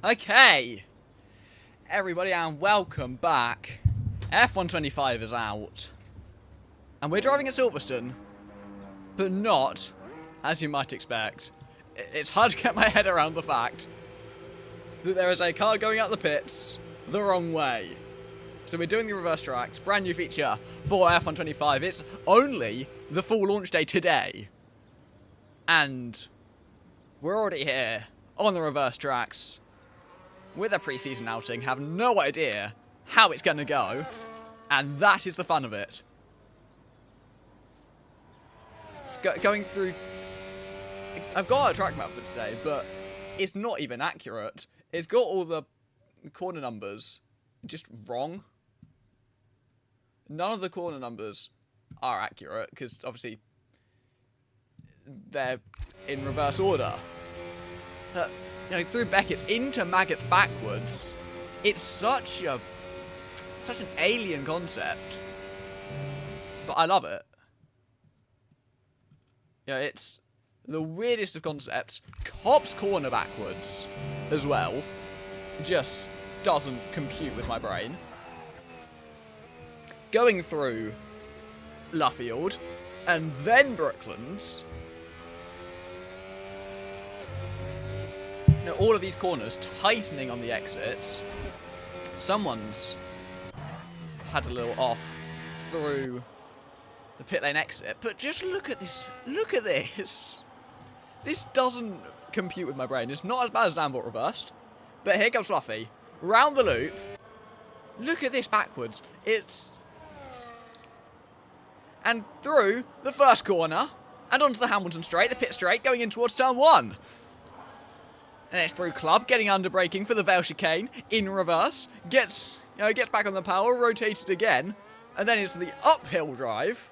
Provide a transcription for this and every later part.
Okay, everybody, and welcome back. F125 is out, and we're driving at Silverstone, but not as you might expect. It's hard to get my head around the fact that there is a car going out the pits the wrong way. So we're doing the reverse tracks, brand new feature for F125. It's only the full launch day today, and we're already here on the reverse tracks with a pre-season outing, have no idea how it's going to go, and that is the fun of it. Going through... I've got a track map for today, but it's not even accurate. It's got all the corner numbers just wrong. None of the corner numbers are accurate, because obviously they're in reverse order. Through Beckett's into Maggots backwards, it's such an alien concept, but I love it. It's the weirdest of concepts. Copse corner backwards as well just doesn't compute with my brain. Going through Luffield and then Brooklands. All of these corners tightening on the exits. Someone's had a little off through the pit lane exit, but just look at this. Look at this. This doesn't compute with my brain. It's not as bad as Zandvoort reversed, but here comes Fluffy round the loop. Look at this backwards. And through the first corner and onto the Hamilton straight, the pit straight, going in towards turn one. And it's through Club, getting under braking for the Vale chicane in reverse. Gets back on the power, rotated again, and then it's the uphill drive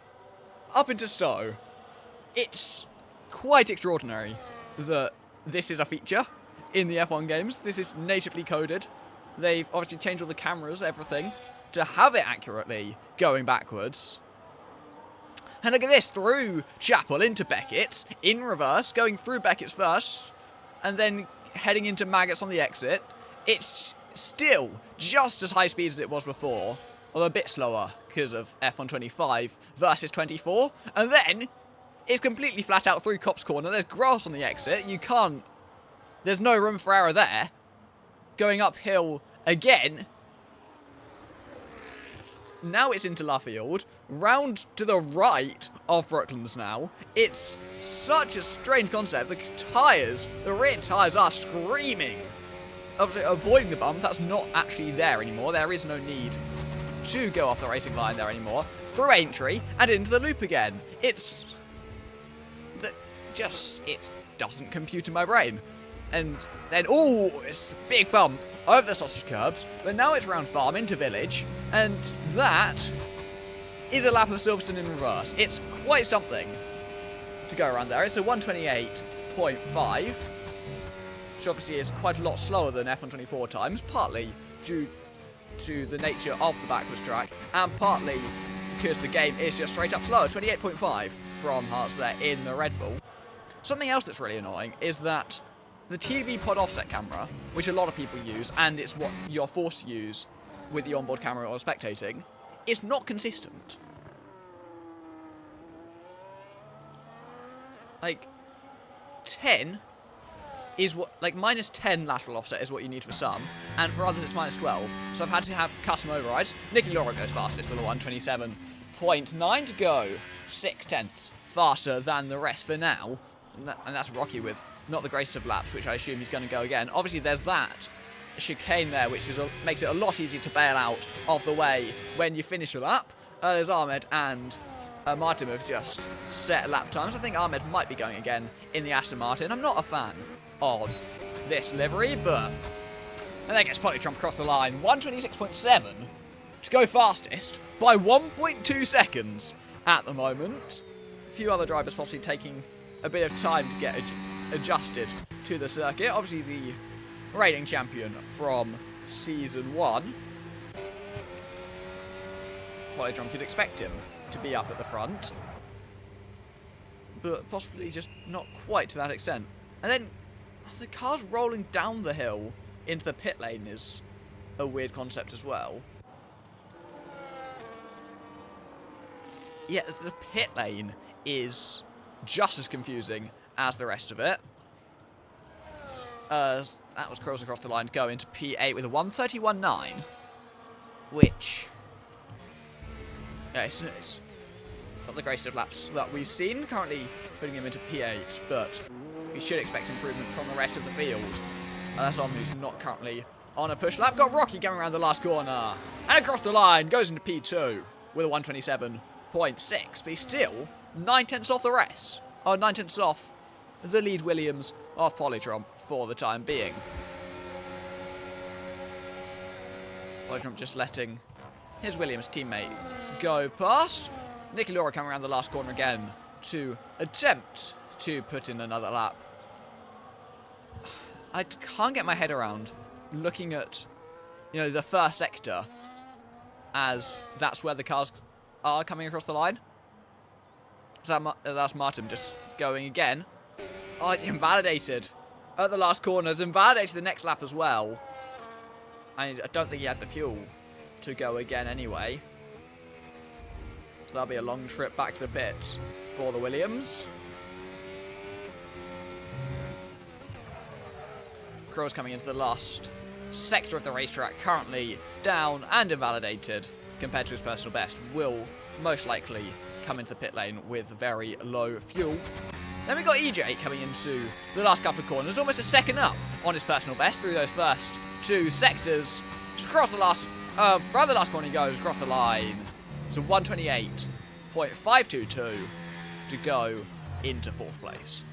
up into Stowe. It's quite extraordinary that this is a feature in the F1 games. This is natively coded. They've obviously changed all the cameras, everything, to have it accurately going backwards. And look at this, through Chapel into Beckett's, in reverse, going through Beckett's first, and then heading into Maggots on the exit. It's still just as high speed as it was before, although a bit slower because of F125 versus 24. And then it's completely flat out through Copse Corner. There's grass on the exit. There's no room for error there. Going uphill again. Now it's into Luffield, round to the right of Brooklands now. It's such a strange concept. The rear tyres are screaming. Obviously, avoiding the bump, that's not actually there anymore. There is no need to go off the racing line there anymore. Through Aintree and into the loop again. It doesn't compute in my brain. And then, it's a big bump over the sausage curbs, but now it's round Farm into Village, and that is a lap of Silverstone in reverse. It's quite something to go around there. It's a 128.5, which obviously is quite a lot slower than F124 times, partly due to the nature of the backwards track, and partly because the game is just straight up slower. 28.5 from Hearts there in the Red Bull. Something else that's really annoying is that the TV pod offset camera, which a lot of people use, and it's what you're forced to use with the onboard camera or spectating, is not consistent. minus 10 lateral offset is what you need for some, and for others it's minus 12, so I've had to have custom overrides. Nicky Laura goes fastest with a 127.9 to go, 6/10 faster than the rest for now, and that's Rocky with not the greatest of laps, which I assume he's going to go again. Obviously, there's that chicane there, which makes it a lot easier to bail out of the way when you finish a lap. There's Ahmed and Martin have just set lap times. I think Ahmed might be going again in the Aston Martin. I'm not a fan of this livery, but... And then gets Polytrump across the line. 126.7 to go fastest by 1.2 seconds at the moment. A few other drivers possibly taking a bit of time to get adjusted to the circuit. Obviously the reigning champion from Season 1. Polytron could expect him to be up at the front, but possibly just not quite to that extent. And then the car's rolling down the hill into the pit lane is a weird concept as well. Yeah, the pit lane is just as confusing as the rest of it. That was crossing across the line to go into P8 with a 1:31.9, which... yeah, it's not the greatest of laps that we've seen, currently putting him into P8, but we should expect improvement from the rest of the field. That's on who's not currently on a push lap. Got Rocky coming around the last corner, and across the line, goes into P2 with a 1:27.6, but he's still 9/10 off the rest. Oh, 9/10 off the lead Williams of Polytron for the time being. Polytron just letting his Williams teammate go past. Nicky Laura coming around the last corner again to attempt to put in another lap. I can't get my head around looking at, you know, the first sector, as that's where the cars are coming across the line. So that's Martin just going again. Oh, invalidated at the last corners, invalidated the next lap as well. I don't think he had the fuel to go again anyway. So that'll be a long trip back to the pits for the Williams. Crow's coming into the last sector of the racetrack, currently down and invalidated compared to his personal best. Will most likely come into the pit lane with very low fuel. Then we got EJ coming into the last couple of corners, almost a second up on his personal best through those first two sectors. Just across the last, around the last corner he goes, across the line. So 1:28.522 to go into fourth place.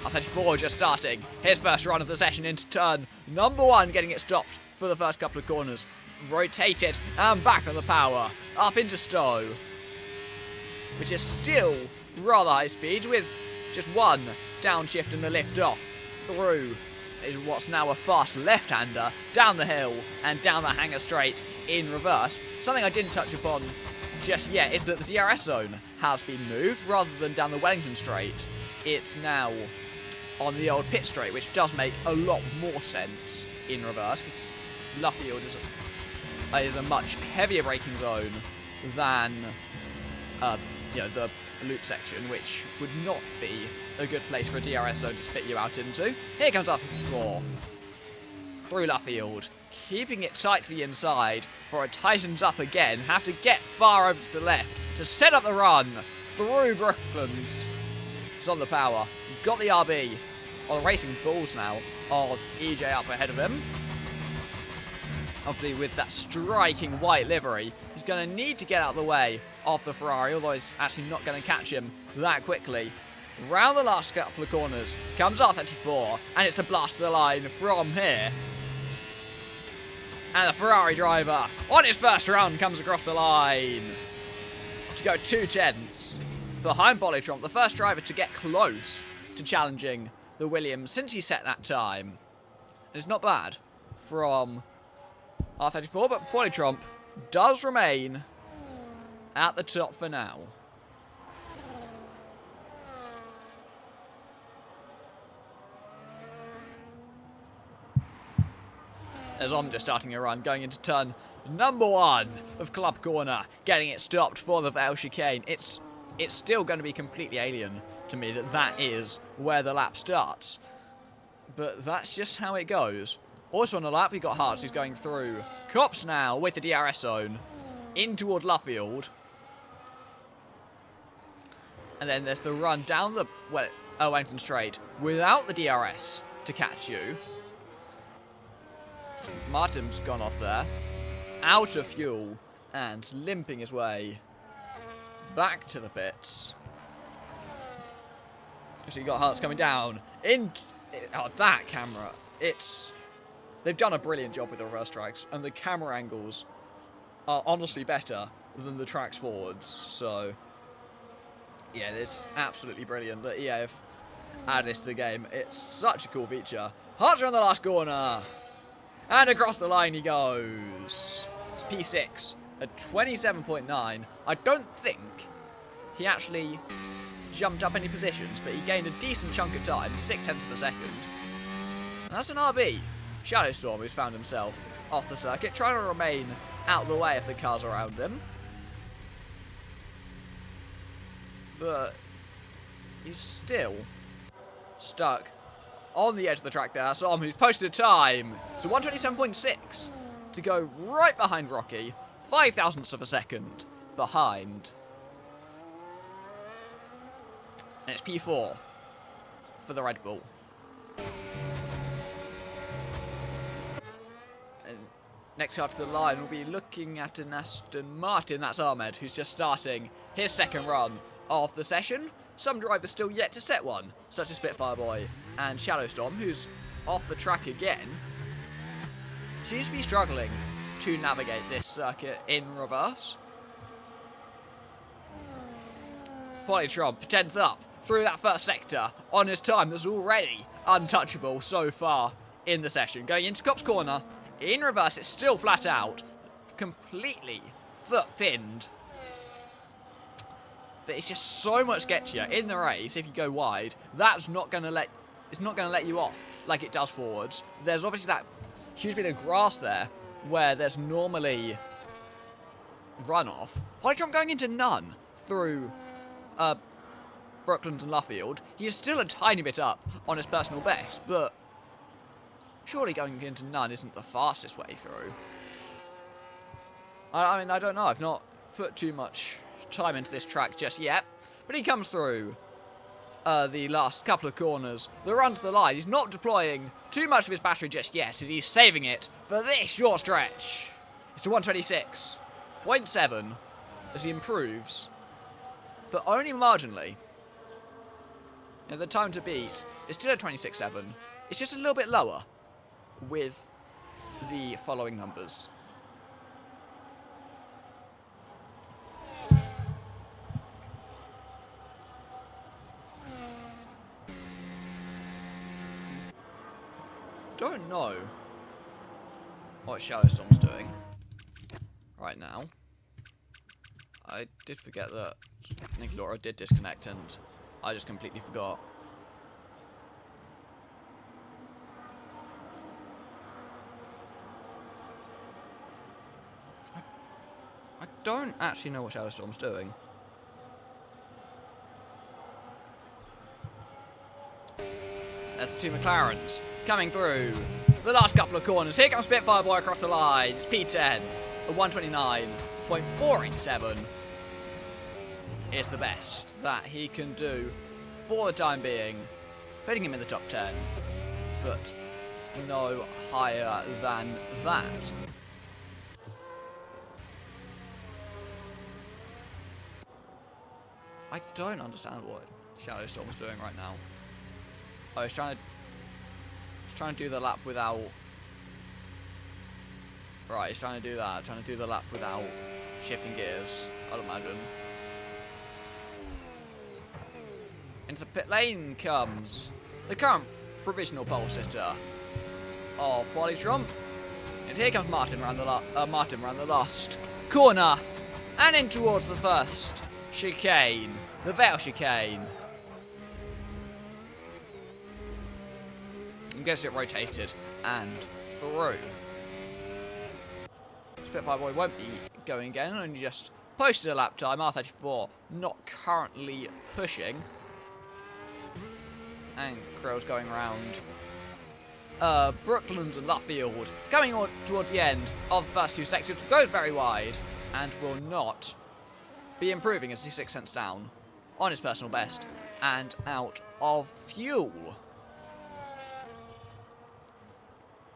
R34 just starting his first run of the session into turn number 1, getting it stopped for the first couple of corners. Rotated and back on the power, up into Stowe, which is still rather high speed with just one downshift and a lift off through is what's now a fast left-hander down the hill and down the hanger straight in reverse. Something I didn't touch upon just yet is that the DRS zone has been moved. Rather than down the Wellington straight, it's now on the old pit straight, which does make a lot more sense in reverse, because Luffield is a much heavier braking zone than the loop section, which would not be a good place for a DRS zone to spit you out into. Here comes R54 through Luffield, keeping it tight to the inside for it tightens up again. Have to get far over to the left to set up the run through Brooklands. It's on the power. Got the RB on the Racing Bulls now of EJ up ahead of him. Obviously, with that striking white livery, he's going to need to get out of the way of the Ferrari, although he's actually not going to catch him that quickly. Round the last couple of corners comes R34, and it's the blast of the line from here. And the Ferrari driver, on his first run, comes across the line to go 2/10 behind Polytron, the first driver to get close to challenging the Williams since he set that time. It's not bad from R34, but Polytron does remain at the top for now. As Omda starting a run, going into turn number 1 of Club Corner, getting it stopped for the Vale chicane. It's still going to be completely alien to me that is where the lap starts. But that's just how it goes. Also on the lap, we got Hartz, who's going through Cops now with the DRS zone in toward Luffield. And then there's the run down the Wellington straight without the DRS to catch you. Martin's gone off there, out of fuel, and limping his way back to the pits. So you got Hartz coming down. That camera, they've done a brilliant job with the reverse tracks, and the camera angles are honestly better than the tracks forwards. So, yeah, it's absolutely brilliant that EA have added this to the game. It's such a cool feature. Hartz on the last corner. And across the line he goes. It's P6 at 27.9. I don't think he actually jumped up any positions, but he gained a decent chunk of time, 0.6 of a second. That's an RB. Shadowstorm, who's found himself off the circuit, trying to remain out of the way of the cars around him. But he's still stuck on the edge of the track there. Som, who's posted a time. So 127.6 to go right behind Rocky. 5 thousandths of a second behind. And it's P4 for the Red Bull. And next up to the line, we'll be looking at an Aston Martin. That's Ahmed, who's just starting his second run of the session. Some drivers still yet to set one, such as Spitfire Boy and Shadowstorm, who's off the track again. Seems to be struggling to navigate this circuit in reverse. Polytron, 10th up through that first sector on his time that's already untouchable so far in the session. Going into Cop's corner, in reverse, it's still flat out, completely foot pinned. But it's just so much sketchier in the race if you go wide. That's not going to let you off like it does forwards. There's obviously that huge bit of grass there where there's normally runoff. Polytron going into none through Brooklands and Luffield. He's still a tiny bit up on his personal best, but surely going into none isn't the fastest way through. I mean, I don't know. I've not put too much time into this track just yet, but he comes through the last couple of corners, the run to the line. He's not deploying too much of his battery just yet, as he's saving it for this short stretch. It's to 126.7 as he improves, but only marginally. And the time to beat is still at 26.7. It's just a little bit lower with the following numbers. Don't know what Shadowstorm's doing right now. I did forget that Nick Laura did disconnect and I just completely forgot. I don't actually know what Shadowstorm's doing. There's the two McLarens coming through the last couple of corners. Here comes Spitfire Boy across the line. It's P10. The 129.487 is the best that he can do for the time being, putting him in the top 10, but no higher than that. I don't understand what Shadowstorm's doing right now. Oh, he's trying to do the lap without... Right, he's trying to do that. Trying to do the lap without shifting gears, I'd imagine. Into the pit lane comes the current provisional pole sitter of Polytron. And here comes Martin around the last corner. And in towards the first chicane. The Vale chicane. And gets it rotated and through. Spitfire Boy won't be going again, only just posted a lap time, R34, not currently pushing. And Krill's going around Brooklands and Luffield, coming on towards the end of the first two sectors, goes very wide, and will not be improving as he's 6 cents down on his personal best, and out of fuel.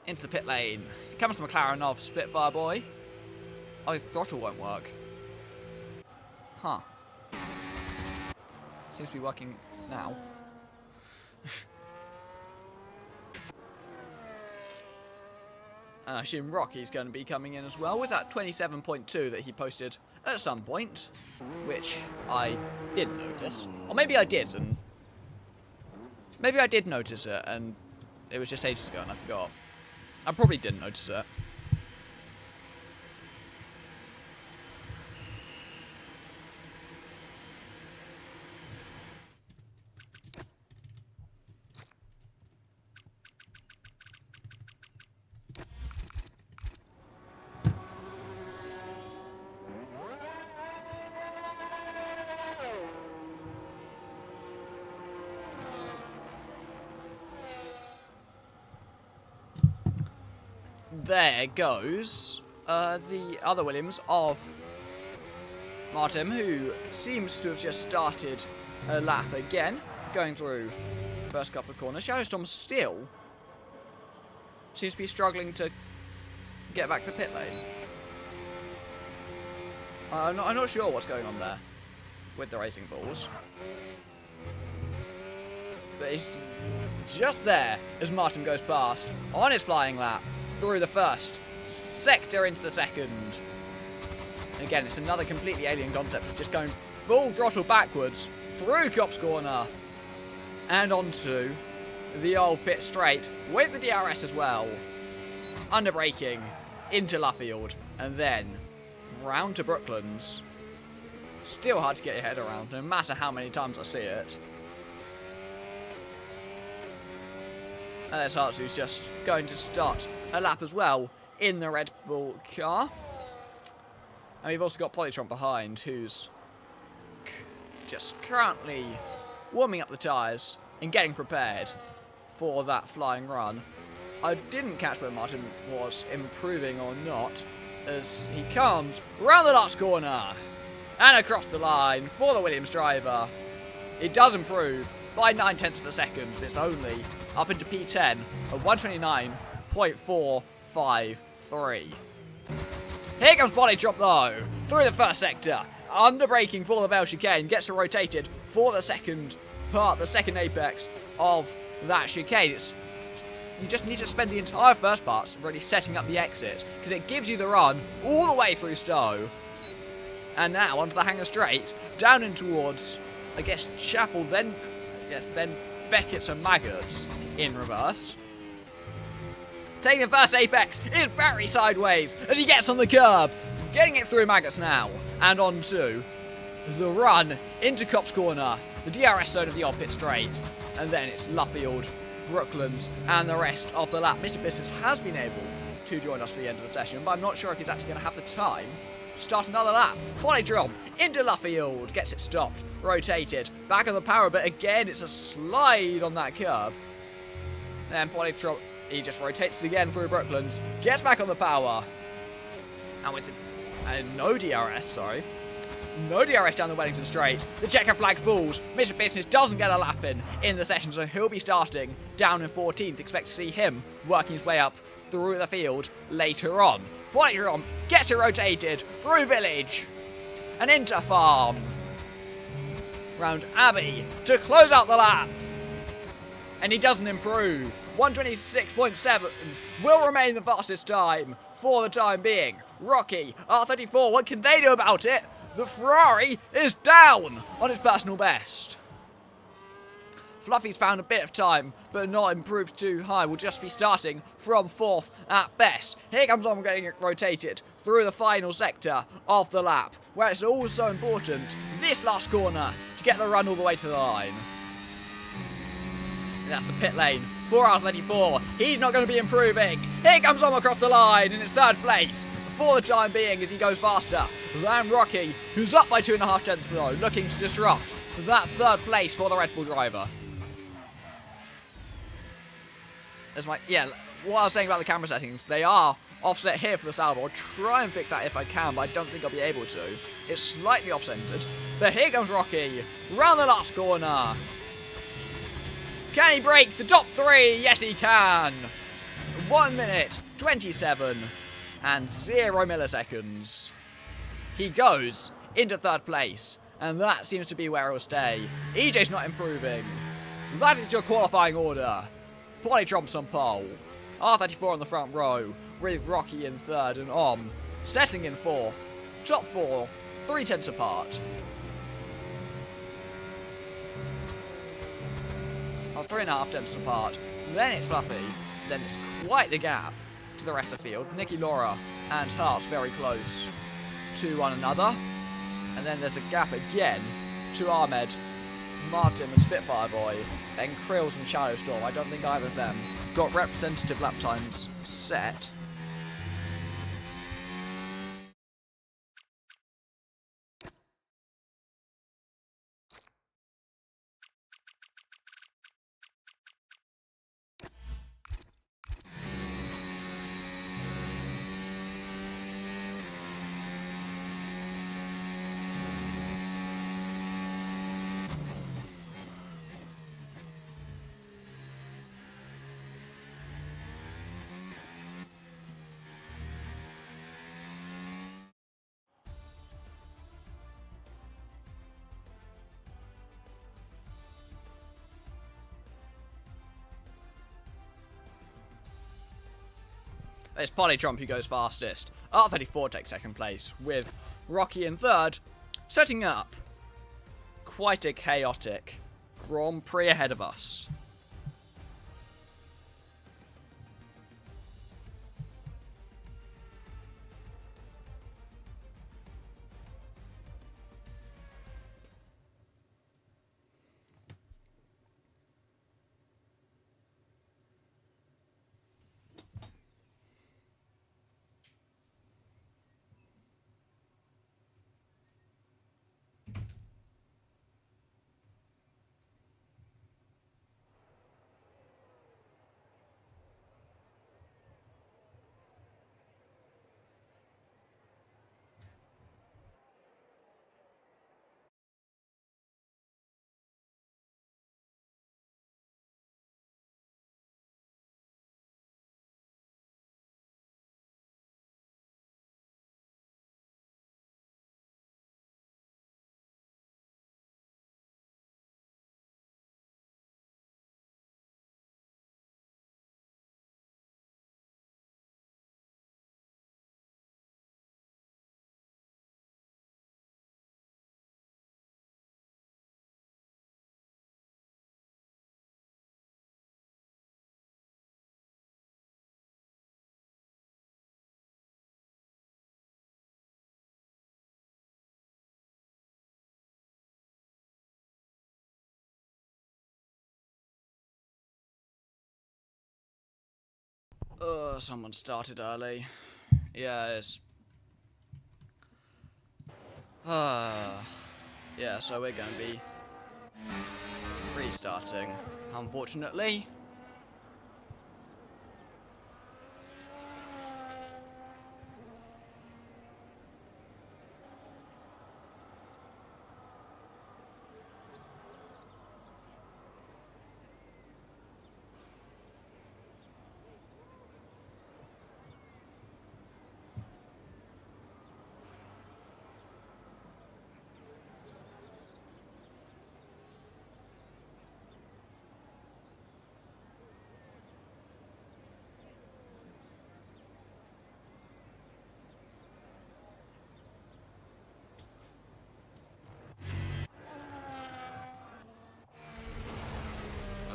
Into the pit lane. Here comes the McLaren of Spitfire Boy. Oh, his throttle won't work. Huh. Seems to be working now. I assume Rocky's going to be coming in as well with that 27.2 that he posted at some point, which I didn't notice. Or maybe I did, and maybe I did notice it, and it was just ages ago and I forgot. I probably didn't notice it. there goes the other Williams of Martin, who seems to have just started a lap again, going through the first couple of corners. Silverstone still seems to be struggling to get back to the pit lane. I'm not sure what's going on there with the racing balls. But it's just there as Martin goes past on his flying lap through the first sector into the second. And again, it's another completely alien concept of just going full throttle backwards through Copse Corner and onto the old pit straight with the DRS as well. Under braking into Luffield and then round to Brooklands. Still hard to get your head around, no matter how many times I see it. And there's Hartz, who's just going to start a lap as well in the Red Bull car. And we've also got Polytron behind, who's just currently warming up the tyres and getting prepared for that flying run. I didn't catch whether Martin was improving or not, as he comes round the last corner and across the line for the Williams driver. It does improve by 9/10 of a second. It's only up into P10 at 129.453. Here comes Polytron though, through the first sector, under braking for the Bell chicane, gets it rotated for the second part, the second apex of that chicane. You just need to spend the entire first part really setting up the exit, because it gives you the run all the way through Stowe. And now onto the hanger straight, down in towards, I guess, Chapel, then Beckett's and Maggots in reverse. Taking the first apex is very sideways as he gets on the curb, getting it through Maggots now, and onto the run into Copse Corner, the DRS zone of the old pit straight, and then it's Luffield, Brooklands, and the rest of the lap. Mr. Business has been able to join us for the end of the session, but I'm not sure if he's actually going to have the time to start another lap. Polytron into Luffield, gets it stopped, rotated, back on the power, but again it's a slide on that curb. Then Polytron, he just rotates again through Brooklands, gets back on the power, and with no DRS, no DRS down the Wellington straight. The checker flag falls. Mr. Business doesn't get a lap in the session, so he'll be starting down in 14th. Expect to see him working his way up through the field later on. Polytron gets it rotated through Village and into Farm. Round Abbey to close out the lap. And he doesn't improve. 126.7 will remain the fastest time for the time being. Rocky, R34, what can they do about it? The Ferrari is down on its personal best. Fluffy's found a bit of time, but not improved too high. Will just be starting from 4th at best. Here comes on getting it rotated through the final sector of the lap, where it's also important, this last corner, to get the run all the way to the line. And that's the pit lane for R34. He's not going to be improving. Here comes on across the line in his 3rd place. For the time being, as he goes faster than Rocky, who's up by 2.5 tenths though, looking to disrupt that 3rd place for the Red Bull driver. What I was saying about the camera settings, they are offset here for the salvo. I'll try and fix that if I can, but I don't think I'll be able to. It's slightly off-centered, but here comes Rocky, round the last corner. Can he break the top 3? Yes, he can. 1 minute, 27. And 0 milliseconds. He goes into 3rd place, and that seems to be where he'll stay. EJ's not improving. That is your qualifying order. Polytron's on pole. R34 on the front row, with Rocky in 3rd and Om setting in 4th. Top 4, 3 tenths apart. 3.5 tenths apart. Then it's Fluffy. Then it's quite the gap to the rest of the field. Nicky, Laura and Hart very close to one another. And then there's a gap again to Ahmed, Martin and Spitfire Boy. Then Krills and Shadowstorm. I don't think either of them got representative lap times set. It's Polytrump who goes fastest. R34 takes second place, with Rocky in third, setting up quite a chaotic Grand Prix ahead of us. Someone started early. Yeah, it's... yeah, so we're going to be restarting, unfortunately.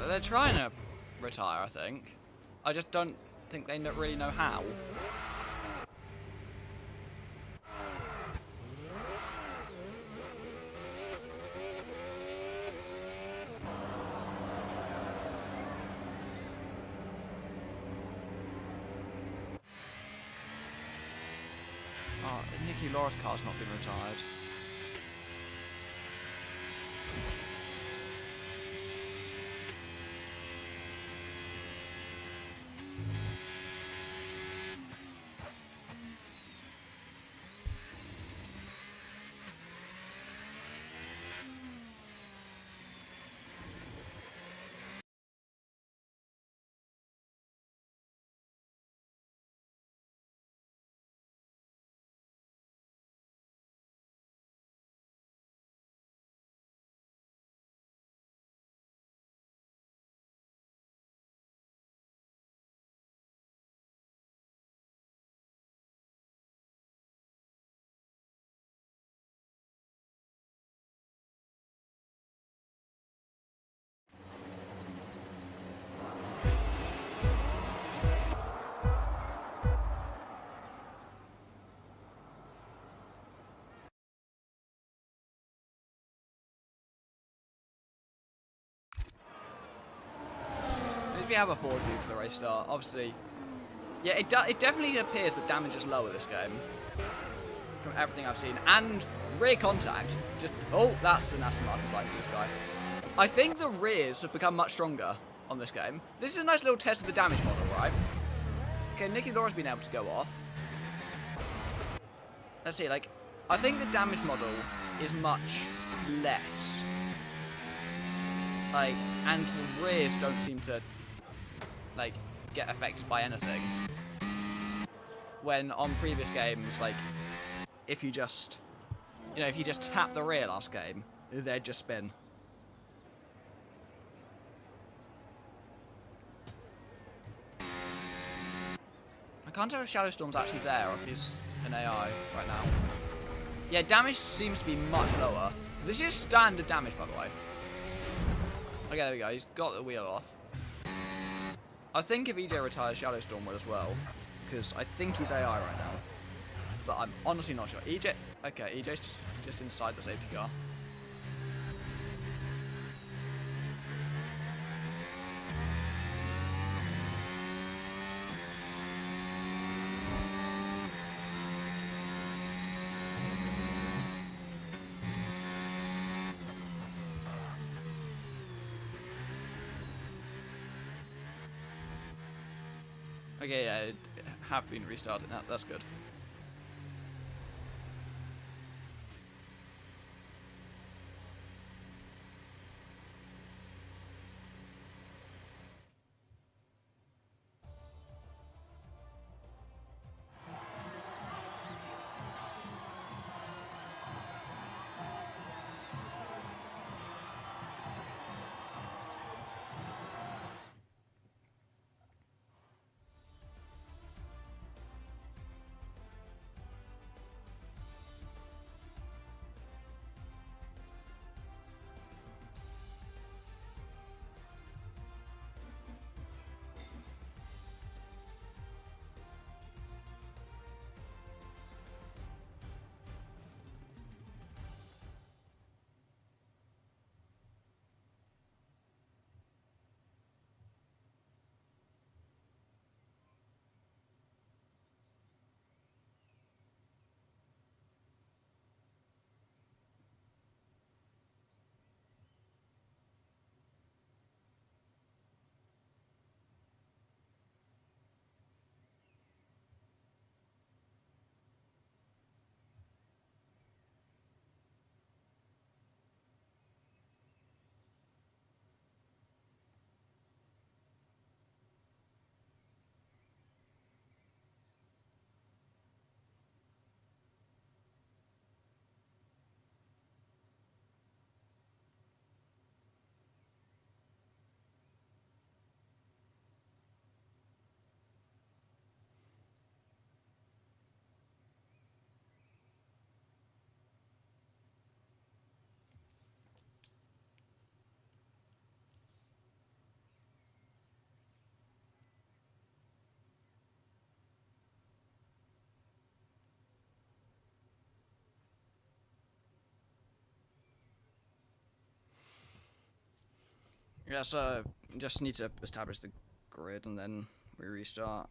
They're trying to retire, I think. I just don't think they really know how. Oh, Nicky Laura's car's not been retired. We have a forward view for the race start. Obviously, yeah, it definitely appears that damage is lower this game from everything I've seen, and rear contact. Just that's an Aston Martin fight for this guy. I think the rears have become much stronger on this game. This is a nice little test of the damage model, right? Okay, Nicky Laura's been able to go off. Let's see, like, I think the damage model is much less. Like, and the rears don't seem to like get affected by anything, when on previous games, like, if you just tap the rear last game, they'd just spin. I can't tell if Shadowstorm's actually there or if he's an AI right now. Yeah, damage seems to be much lower. This is standard damage, by the way. Okay, there we go. He's got the wheel off. I think if EJ retires, Shadowstorm will as well. Because I think he's AI right now. But I'm honestly not sure. EJ... Okay, EJ's just inside the safety car. Okay, yeah, it have been restarted now. That's good. Yeah, so just need to establish the grid and then we restart.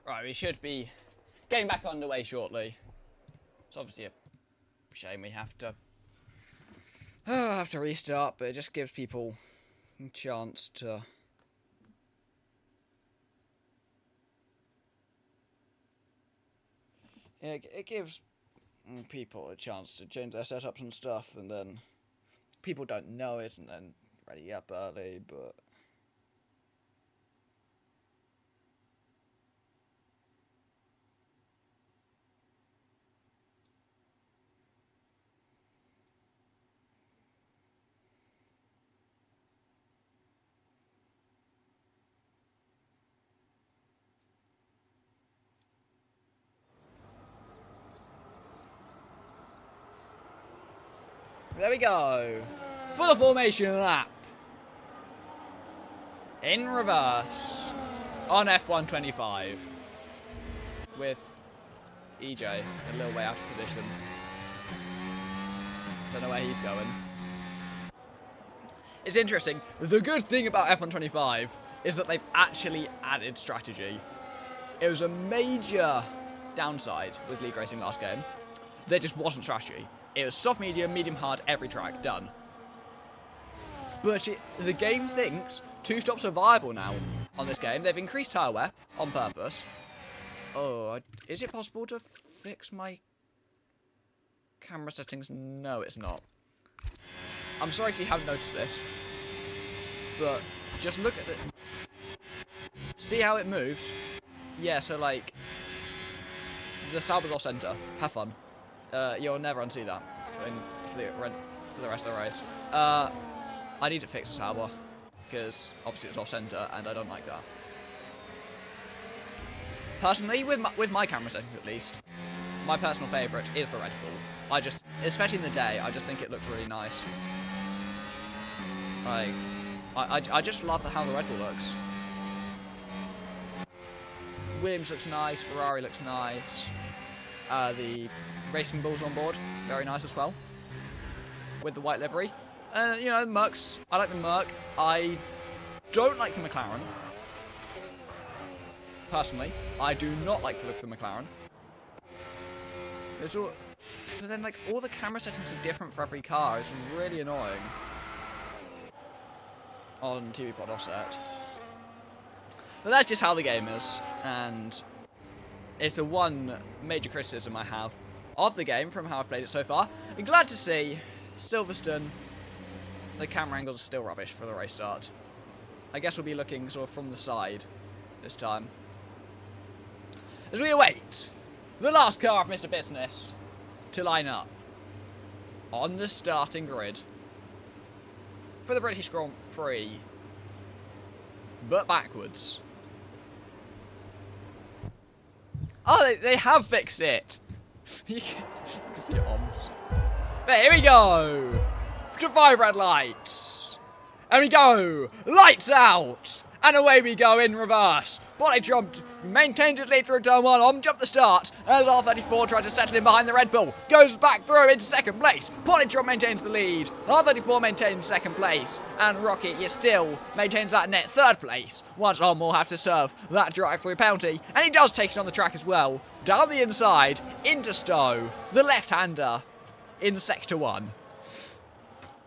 Right, we should be getting back underway shortly. It's obviously a shame we have to restart, but it just gives people a chance to it gives people a chance to change their setups and stuff, and then people don't know it and then ready up early, but there we go. For the formation lap. In reverse. On F125. With EJ a little way out of position. Don't know where he's going. It's interesting. The good thing about F125 is that they've actually added strategy. It was a major downside with League Racing last game. There just wasn't strategy. It was soft, medium, medium, hard, every track, done. But the game thinks 2 stops are viable now on this game. They've increased tyre wear on purpose. Oh, is it possible to fix my camera settings? No, it's not. I'm sorry if you haven't noticed this, but just look at it. See how it moves? Yeah, so like, the Sauber's off centre. Have fun. You'll never unsee that for the rest of the race. I need to fix the Sauber, because obviously it's off centre and I don't like that. Personally, with my camera settings at least, my personal favourite is the Red Bull. Especially in the day, I just think it looks really nice. Like, I just love how the Red Bull looks. Williams looks nice, Ferrari looks nice. The Racing Bulls on board, very nice as well. With the white livery. You know, Mercs, I like the Merc. I don't like the McLaren. Personally, I do not like the look of the McLaren. But then, like, all the camera settings are different for every car. It's really annoying. On TV Pod offset. But that's just how the game is, and it's the one major criticism I have of the game from how I've played it so far. I'm glad to see Silverstone, the camera angles are still rubbish for the race start. I guess we'll be looking sort of from the side this time. As we await the last car of Mr. Business to line up on the starting grid for the British Grand Prix, but backwards. Oh, they have fixed it. You can see arms. But here we go. To 5 red lights. And we go. Lights out. And away we go in reverse. Bonnet jumped, maintains his lead through turn 1, on jump the start, as R34 tries to settle in behind the Red Bull, goes back through into second place. Bonnet jump maintains the lead, R34 maintains second place, and Rocky still maintains that net third place, once On will have to serve that drive-through penalty, and he does take it on the track as well, down the inside, into Stowe, the left-hander, in sector 1.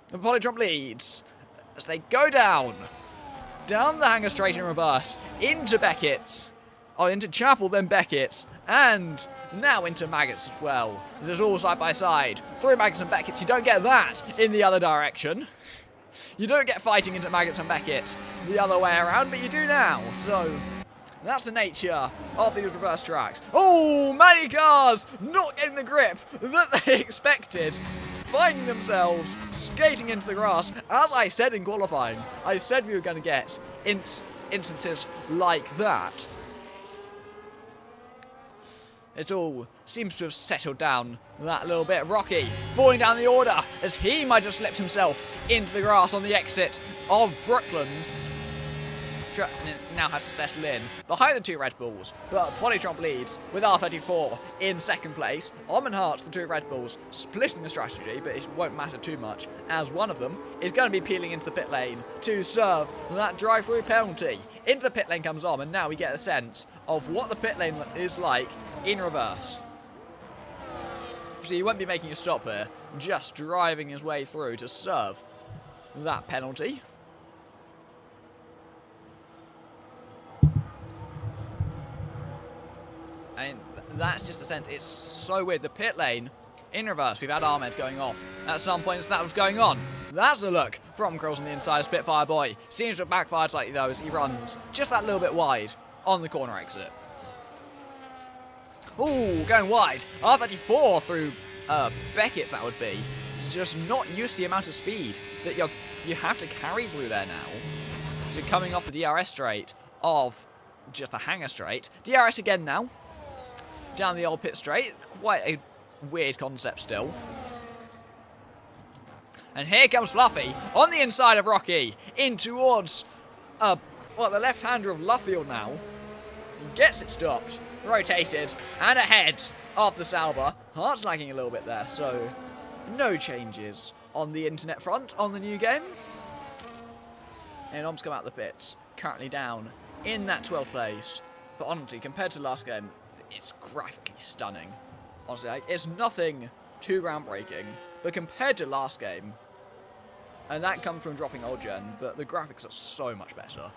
The Bonnet jump leads, as they go down the hangar straight in reverse, into Beckett, into Chapel, then Beckett, and now into Maggots as well. This is all side by side. Through Maggots and Beckett, you don't get that in the other direction. You don't get fighting into Maggots and Beckett the other way around, but you do now. So that's the nature of these reverse tracks. Oh, many cars not getting the grip that they expected, finding themselves skating into the grass. As I said in qualifying, I said we were going to get instances like that. It all seems to have settled down that little bit. Rocky falling down the order as he might have slipped himself into the grass on the exit of Brooklands. Now has to settle in behind the 2 Red Bulls, but Polytromp leads with R34 in second place. Omen Hart's the 2 Red Bulls splitting the strategy, but it won't matter too much as one of them is going to be peeling into the pit lane to serve that drive-through penalty Into the pit lane comes on, and now we get a sense of what the pit lane is like in reverse. So he won't be making a stop here, just driving his way through to serve that penalty. And that's just a sense. It's so weird. The pit lane in reverse. We've had Ahmed going off at some points. That was going on. That's a look from Krills on the inside. Spitfire Boy seems to have backfired slightly though as he runs just that little bit wide on the corner exit. Ooh, going wide. R34 through Beckett's, that would be. Just not used to the amount of speed that you have to carry through there now. So coming off the DRS straight of just the hangar straight. DRS again now. Down the old pit straight. Quite a weird concept still. And here comes Fluffy on the inside of Rocky. In towards the left-hander of Luffield now. He gets it stopped. Rotated. And ahead of the Sauber. Heart's lagging a little bit there, so no changes on the internet front on the new game. And Om's come out the pits. Currently down in that 12th place. But honestly, compared to last game, it's graphically stunning. Honestly, like, it's nothing too groundbreaking. But compared to last game, and that comes from dropping old gen, but the graphics are so much better.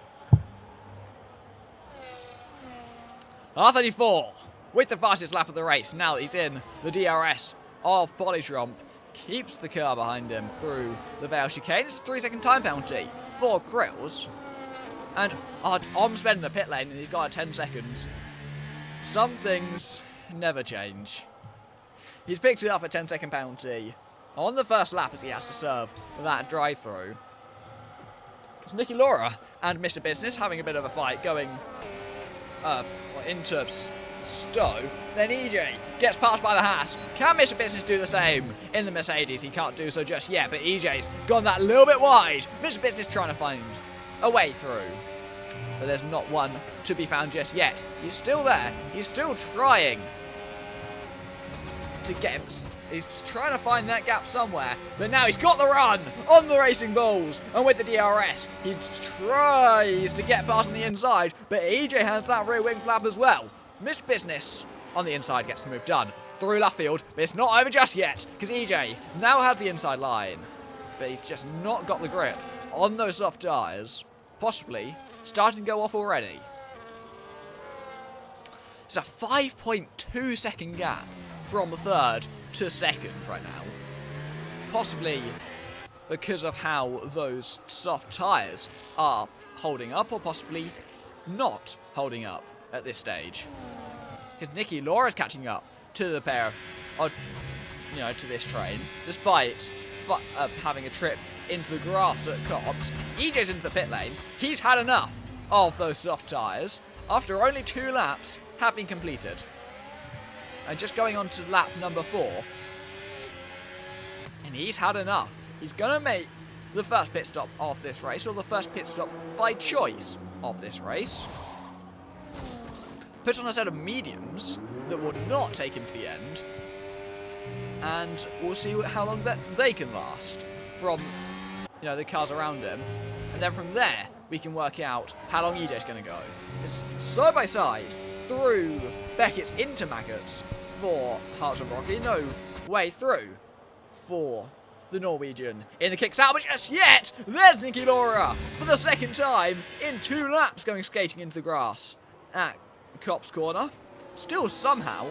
R34 with the fastest lap of the race. Now that he's in the DRS of Polytromp, keeps the car behind him through the Vale chicane. It's a 3-second time penalty for Krills. And Om's been in the pit lane and he's got 10 seconds. Some things never change. He's picked it up a 10-second penalty on the first lap as he has to serve that drive-through. It's Nicky Laura and Mr. Business having a bit of a fight going into Stowe. Then EJ gets passed by the Haas. Can Mr. Business do the same in the Mercedes? He can't do so just yet, but EJ's gone that little bit wide. Mr. Business trying to find a way through. But there's not one to be found just yet. He's still there. He's still trying to get him. He's trying to find that gap somewhere. But now he's got the run on the Racing Bulls. And with the DRS, he tries to get past on the inside. But EJ has that rear wing flap as well. Mr. Business on the inside gets the move done through Luffield. But it's not over just yet. Because EJ now has the inside line. But he's just not got the grip on those soft tyres. Possibly starting to go off already. It's a 5.2 second gap from third to second right now. Possibly because of how those soft tyres are holding up, or possibly not holding up at this stage. Because Nicky Laura's catching up to the pair of, to this train, despite having a trip into the grass at Cops. EJ's into the pit lane. He's had enough of those soft tyres after only 2 laps have been completed. And just going on to lap number 4. And he's had enough. He's going to make the first pit stop of this race, or the first pit stop by choice of this race. Puts on a set of mediums that will not take him to the end. And we'll see how long that they can last from the cars around him. And then from there, we can work out how long EJ's going to go. It's side by side through Beckett's into Maggots for Hearts of Rocky. No way through for the Norwegian in the kicks out. But just yet, there's Nicky Laura for the second time in 2 laps going skating into the grass at Cop's Corner. Still somehow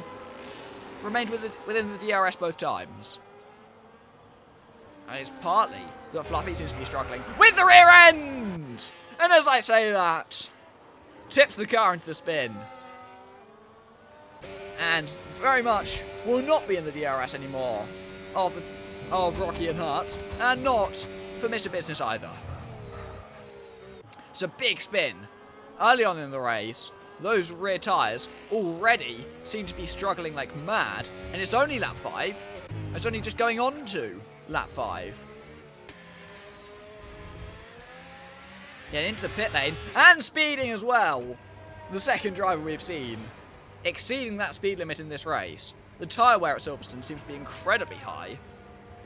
remained within the DRS both times. And it's partly that Fluffy seems to be struggling with the rear end! And as I say that, tips the car into the spin. And very much will not be in the DRS anymore of Rocky and Hearts, and not for Mr. Business either. It's a big spin. Early on in the race, those rear tyres already seem to be struggling like mad, and it's only lap 5. It's only just going on to lap 5. Getting into the pit lane, and speeding as well. The second driver we've seen exceeding that speed limit in this race. The tyre wear at Silverstone seems to be incredibly high,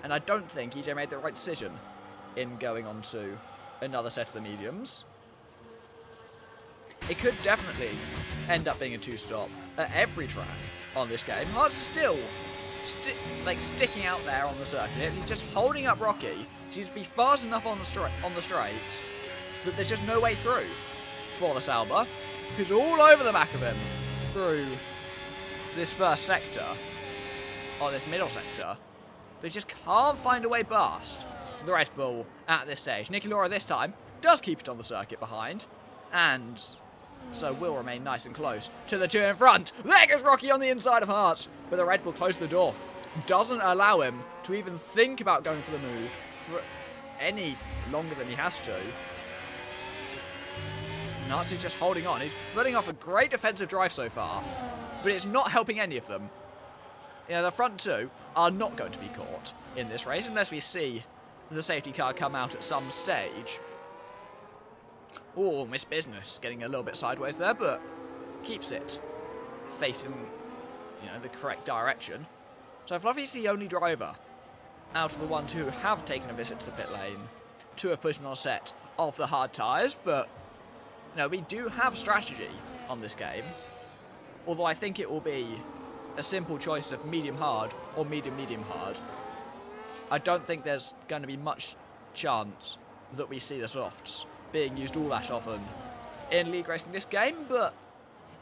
and I don't think EJ made the right decision in going on to another set of the mediums. it could definitely end up being a two-stop at every track on this game. Haas is still sticking out there on the circuit. He's just holding up Rocky. He seems to be fast enough on the straights that there's just no way through for the Sauber, who's all over the back of him through this first sector, or this middle sector, but he just can't find a way past the Red Bull at this stage. Niki Lauda this time does keep it on the circuit behind, and so will remain nice and close to the two in front. There goes Rocky on the inside of Hart, but the Red Bull closed the door. Doesn't allow him to even think about going for the move for any longer than he has to. Nazi's just holding on. He's putting off a great defensive drive so far, but it's not helping any of them. You know, the front two are not going to be caught in this race unless we see the safety car come out at some stage. Oh, Miss Business getting a little bit sideways there, but keeps it facing, you know, the correct direction. So Fluffy's the only driver out of the ones who have taken a visit to the pit lane to have put on a set of the hard tyres, but you know, we do have strategy on this game, although I think it will be a simple choice of medium hard or medium hard. I don't think there's going to be much chance that we see the softs being used all that often in league racing this game, but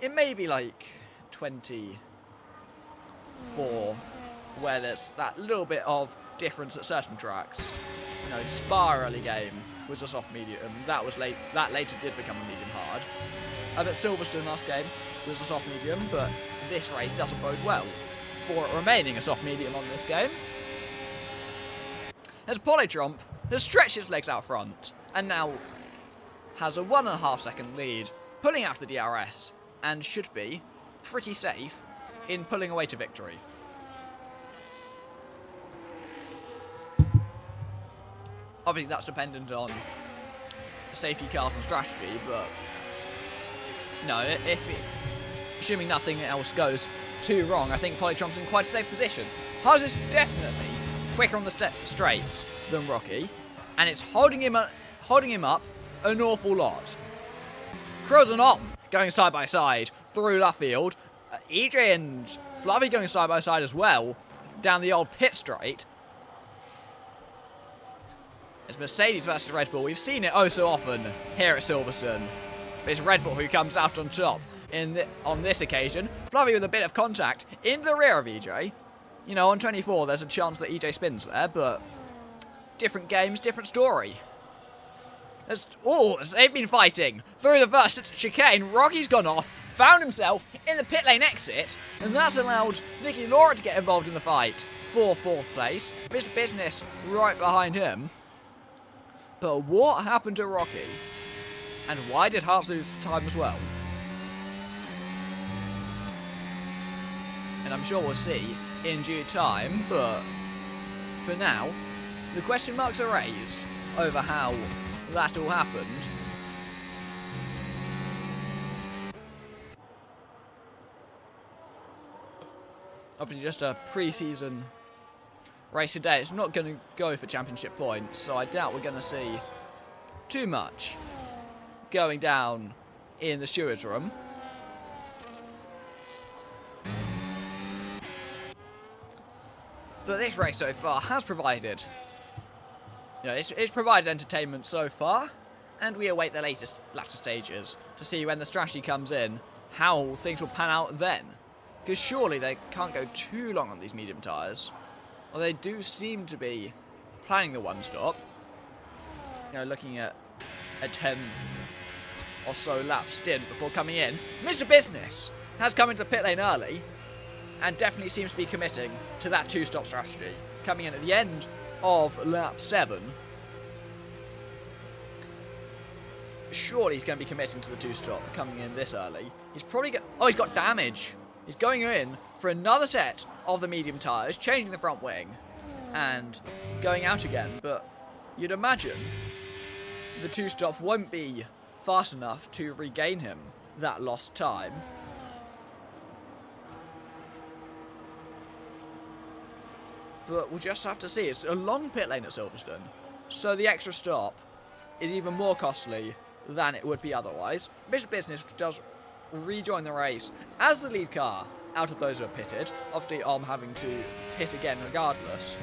it may be like 24 where there's that little bit of difference at certain tracks. You know, Spa early game was a soft medium, that later did become a medium hard. I bet Silverstone last game was a soft medium, but this race doesn't bode well for it remaining a soft medium on this game. As Polytromp has stretched his legs out front and now has a 1.5 second lead, pulling out the DRS, and should be pretty safe in pulling away to victory. Obviously that's dependent on safety cars and strategy, but no, assuming nothing else goes too wrong, I think Polytromp's in quite a safe position. Haas is definitely quicker on the straights than Rocky, and it's holding him up an awful lot. Kroos and Otten going side by side through Luffield. EJ and Fluffy going side by side as well down the old pit straight. It's Mercedes versus Red Bull. We've seen it oh so often here at Silverstone. It's Red Bull who comes out on top on this occasion. Fluffy with a bit of contact in the rear of EJ. You know, on 24 there's a chance that EJ spins there, but different games, different story. As they've been fighting through the first chicane. Rocky's gone off, found himself in the pit lane exit, and that's allowed Niki Lauda to get involved in the fight for 4th place. Mr. Business right behind him. But what happened to Rocky? And why did Haas lose time as well? And I'm sure we'll see in due time, but for now, the question marks are raised over how that all happened. Obviously just a pre-season race today. It's not going to go for championship points, so I doubt we're going to see too much going down in the stewards' room. But this race so far has provided, you know, it's provided entertainment so far, and we await the later stages to see when the strategy comes in, how things will pan out then. Because surely they can't go too long on these medium tyres. Well, they do seem to be planning the one-stop. You know, looking at a 10 or so lap stint before coming in. Mr. Business has come into the pit lane early and definitely seems to be committing to that two-stop strategy. Coming in at the end of lap 7. Surely he's going to be committing to the two-stop coming in this early. He's probably he's got damage. He's going in for another set of the medium tyres, changing the front wing and going out again. But you'd imagine the two-stop won't be fast enough to regain him that lost time. But we'll just have to see. It's a long pit lane at Silverstone, so the extra stop is even more costly than it would be otherwise. Mr. Business does rejoin the race as the lead car out of those who are pitted. Obviously, having to pit again regardless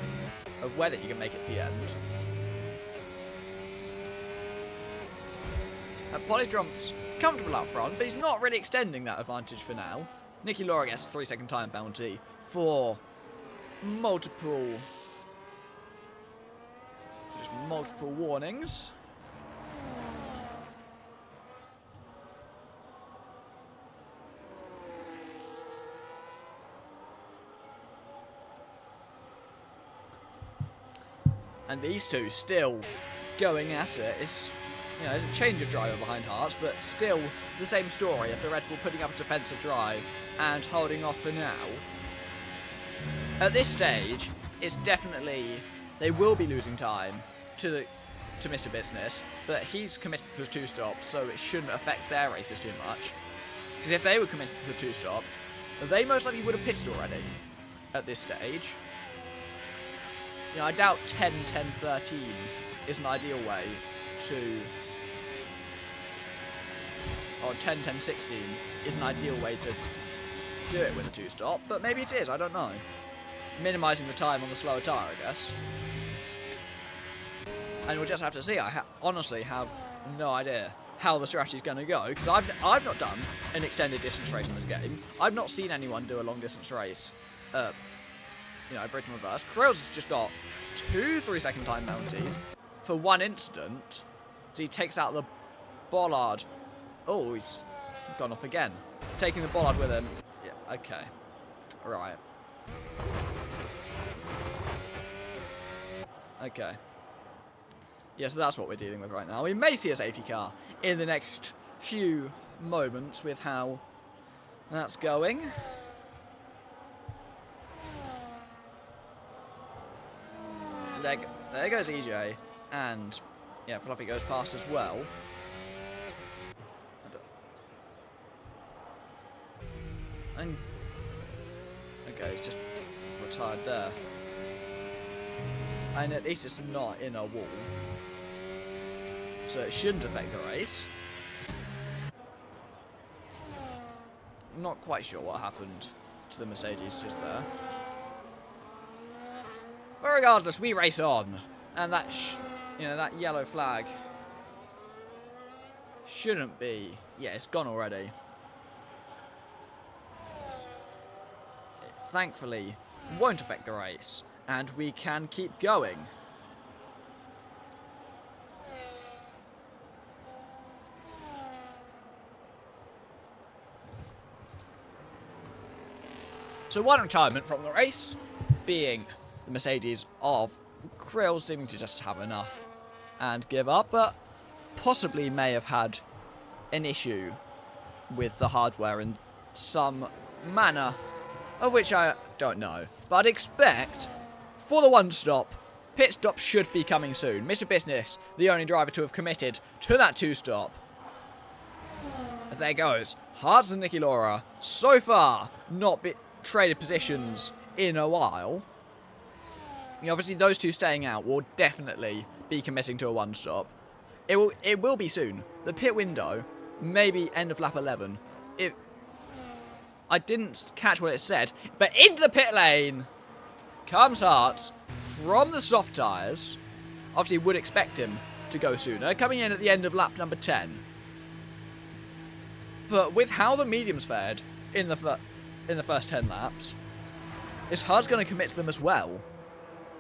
of whether he can make it to the end. Polydrom's comfortable up front, but he's not really extending that advantage for now. Nicky Laura gets a 3-second time penalty for multiple warnings. And these two still going at it. It's, there's a change of driver behind Hearts, but still the same story of the Red Bull putting up a defensive drive and holding off for now. At this stage, it's definitely, they will be losing time to Mr. Business, but he's committed to the 2-stop, so it shouldn't affect their races too much. Because if they were committed to the 2-stop, they most likely would have pitted already at this stage. I doubt 10, 10, 13 is an ideal way to... Or 10, 10, 16 is an ideal way to do it with a 2-stop, but maybe it is, I don't know. Minimising the time on the slower tyre, I guess. And we'll just have to see. I honestly have no idea how the strategy's going to go, because I've not done an extended distance race in this game. I've not seen anyone do a long distance race. Bridge and reverse. Krills has just got 2 3-second time penalties for one incident. So he takes out the bollard. Oh, he's gone off again. Taking the bollard with him. Yeah, okay. Right. Okay. Yeah, so that's what we're dealing with right now. We may see a safety car in the next few moments with how that's going. There goes EJ, and yeah, Fluffy goes past as well. And okay, he's just retired there. And at least it's not in a wall, so it shouldn't affect the race. I'm not quite sure what happened to the Mercedes just there. But regardless, we race on, and that that yellow flag shouldn't be. Yeah, it's gone already. It thankfully won't affect the race, and we can keep going. So one retirement from the race being the Mercedes of Krill, seeming to just have enough and give up, but possibly may have had an issue with the hardware in some manner, of which I don't know. But I'd expect for the 1-stop, pit stop should be coming soon. Mr. Business, the only driver to have committed to that 2-stop. There goes. Hearts and Nicky Laura, so far, not traded positions in a while. Obviously, those two staying out will definitely be committing to a 1-stop. It will be soon. The pit window, maybe end of lap 11. I didn't catch what it said, but into the pit lane comes Hart from the soft tyres. Obviously, would expect him to go sooner, coming in at the end of lap number 10. But with how the mediums fared in the first 10 laps, is Hart's going to commit to them as well?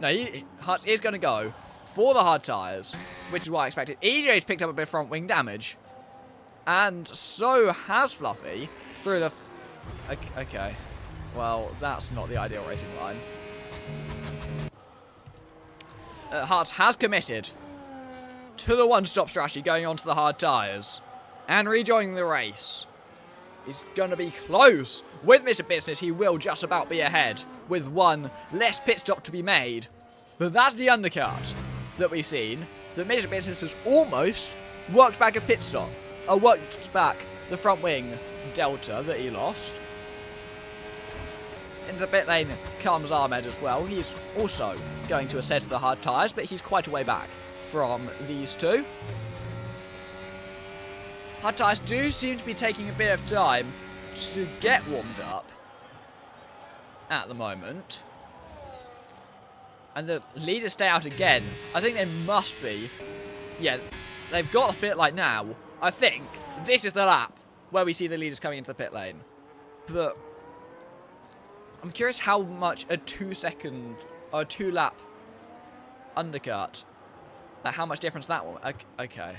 No, Hart is going to go for the hard tyres, which is what I expected. EJ's picked up a bit of front wing damage, and so has Fluffy through the... Okay, well, that's not the ideal racing line. Hart has committed to the 1-stop strategy, going on to the hard tyres and rejoining the race. He's going to be close with Mr. Business. He will just about be ahead with one less pit stop to be made. But that's the undercut that we've seen. That Mr. Business has almost worked back a pit stop. Worked back the front wing delta that he lost. Into the pit lane comes Ahmed as well. He's also going to a set of the hard tyres, but he's quite a way back from these two. hard tyres do seem to be taking a bit of time to get warmed up at the moment. And the leaders stay out again. I think they must be. Yeah, they've got the pit lane now. I think this is the lap where we see the leaders coming into the pit lane. But I'm curious how much a 2-second or 2-lap undercut, how much difference that will. Okay.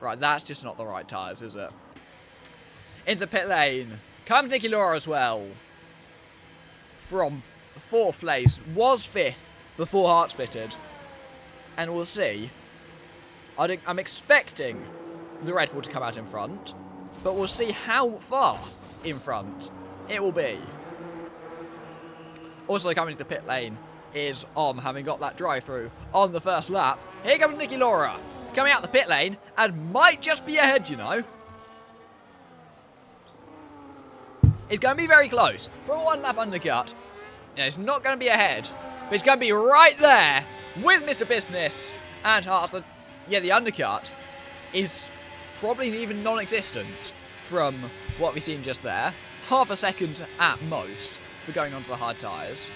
Right, that's just not the right tyres, is it? Into the pit lane. Comes Nicky Laura as well. From 4th place. Was 5th before Hart spitted. And we'll see. I'm expecting the Red Bull to come out in front. But we'll see how far in front it will be. Also coming to the pit lane is having got that drive-through on the first lap. Here comes Nicky Laura. Coming out the pit lane and might just be ahead, you know. It's going to be very close. For a 1-lap undercut, it's not going to be ahead, but it's going to be right there with Mr. Business and Hearts. The undercut is probably even non-existent from what we've seen just there. Half a second at most for going onto the hard tyres,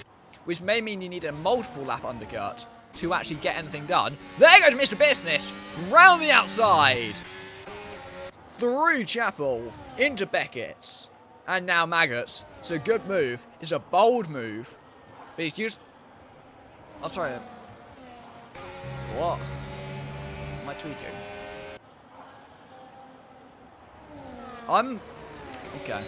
which may mean you need a multiple lap undercut to actually get anything done. There goes Mr. Business, round the outside, through Chapel, into Beckett's, and now Maggots. It's a good move, it's a bold move, but he's used... Oh, sorry. What? Am I tweaking? Okay.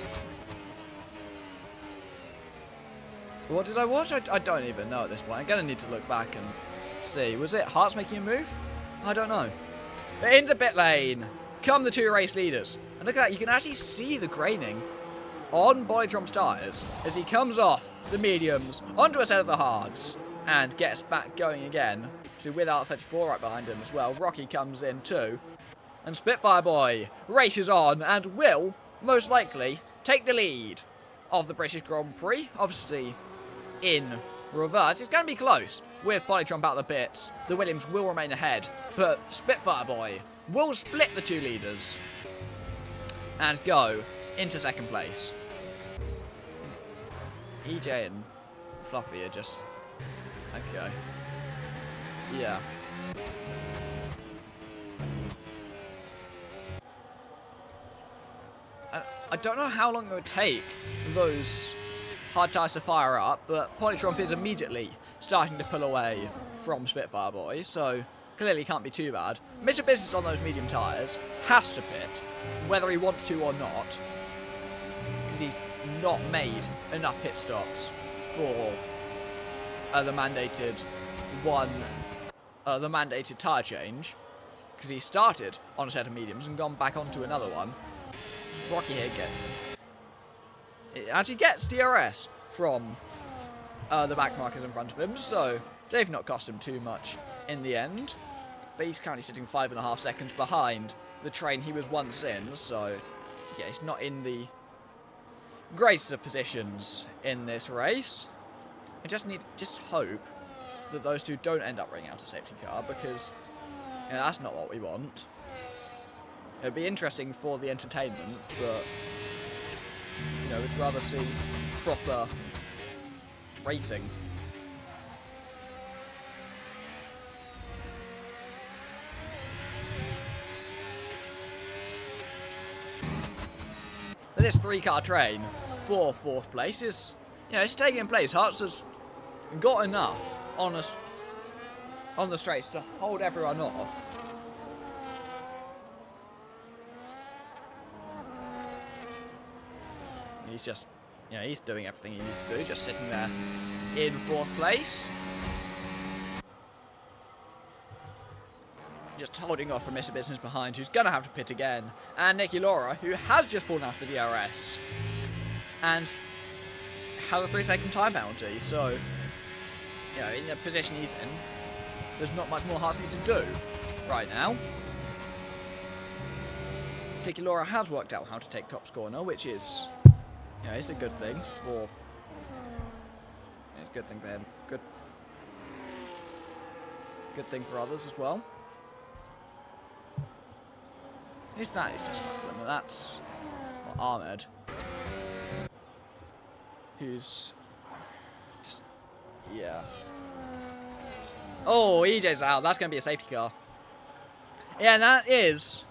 What did I watch? I don't even know at this point. I'm going to need to look back and see. Was it Hearts making a move? I don't know. But into the pit lane come the 2 race leaders. And look at that. You can actually see the graining on Bolytron's tyres as he comes off the mediums onto a set of the hards and gets back going again. So with R34 right behind him as well. Rocky comes in too. And Spitfire Boy races on and will, most likely, take the lead of the British Grand Prix. Obviously, in reverse. It's going to be close with Polytron out of the pits. The Williams will remain ahead, but Spitfire Boy will split the 2 leaders and go into 2nd place. EJ and Fluffy are just... Okay. Yeah. I don't know how long it would take those hard tyres to fire up, but Polytromp is immediately starting to pull away from Spitfire Boy, so clearly can't be too bad. Mr. Business on those medium tyres has to pit, whether he wants to or not, because he's not made enough pit stops for the mandated tyre change, because he started on a set of mediums and gone back onto another one. Rocky here actually gets DRS from the back markers in front of him, so they've not cost him too much in the end. But he's currently sitting 5.5 seconds behind the train he was once in, so yeah, he's not in the greatest of positions in this race. I just hope that those 2 don't end up bringing out a safety car, because that's not what we want. It would be interesting for the entertainment, but we'd rather see proper racing. But this 3-car train for 4th place is, it's taking place. Hearts has got enough on the straights to hold everyone off. He's just, he's doing everything he needs to do, just sitting there in 4th place. Just holding off from Mr. Business behind, who's going to have to pit again. And Nicky Laura, who has just fallen off the DRS. And has a 3-second time penalty, so, in the position he's in, there's not much more Hearts needs to do right now. Nicky Laura has worked out how to take Cop's Corner, which is... it's a good thing for... It's a good thing for him. Good thing for others as well. Who's that? Who's just smuggling? That's Ahmed. Who's just, yeah. Oh, EJ's out. That's going to be a safety car. Yeah, and that is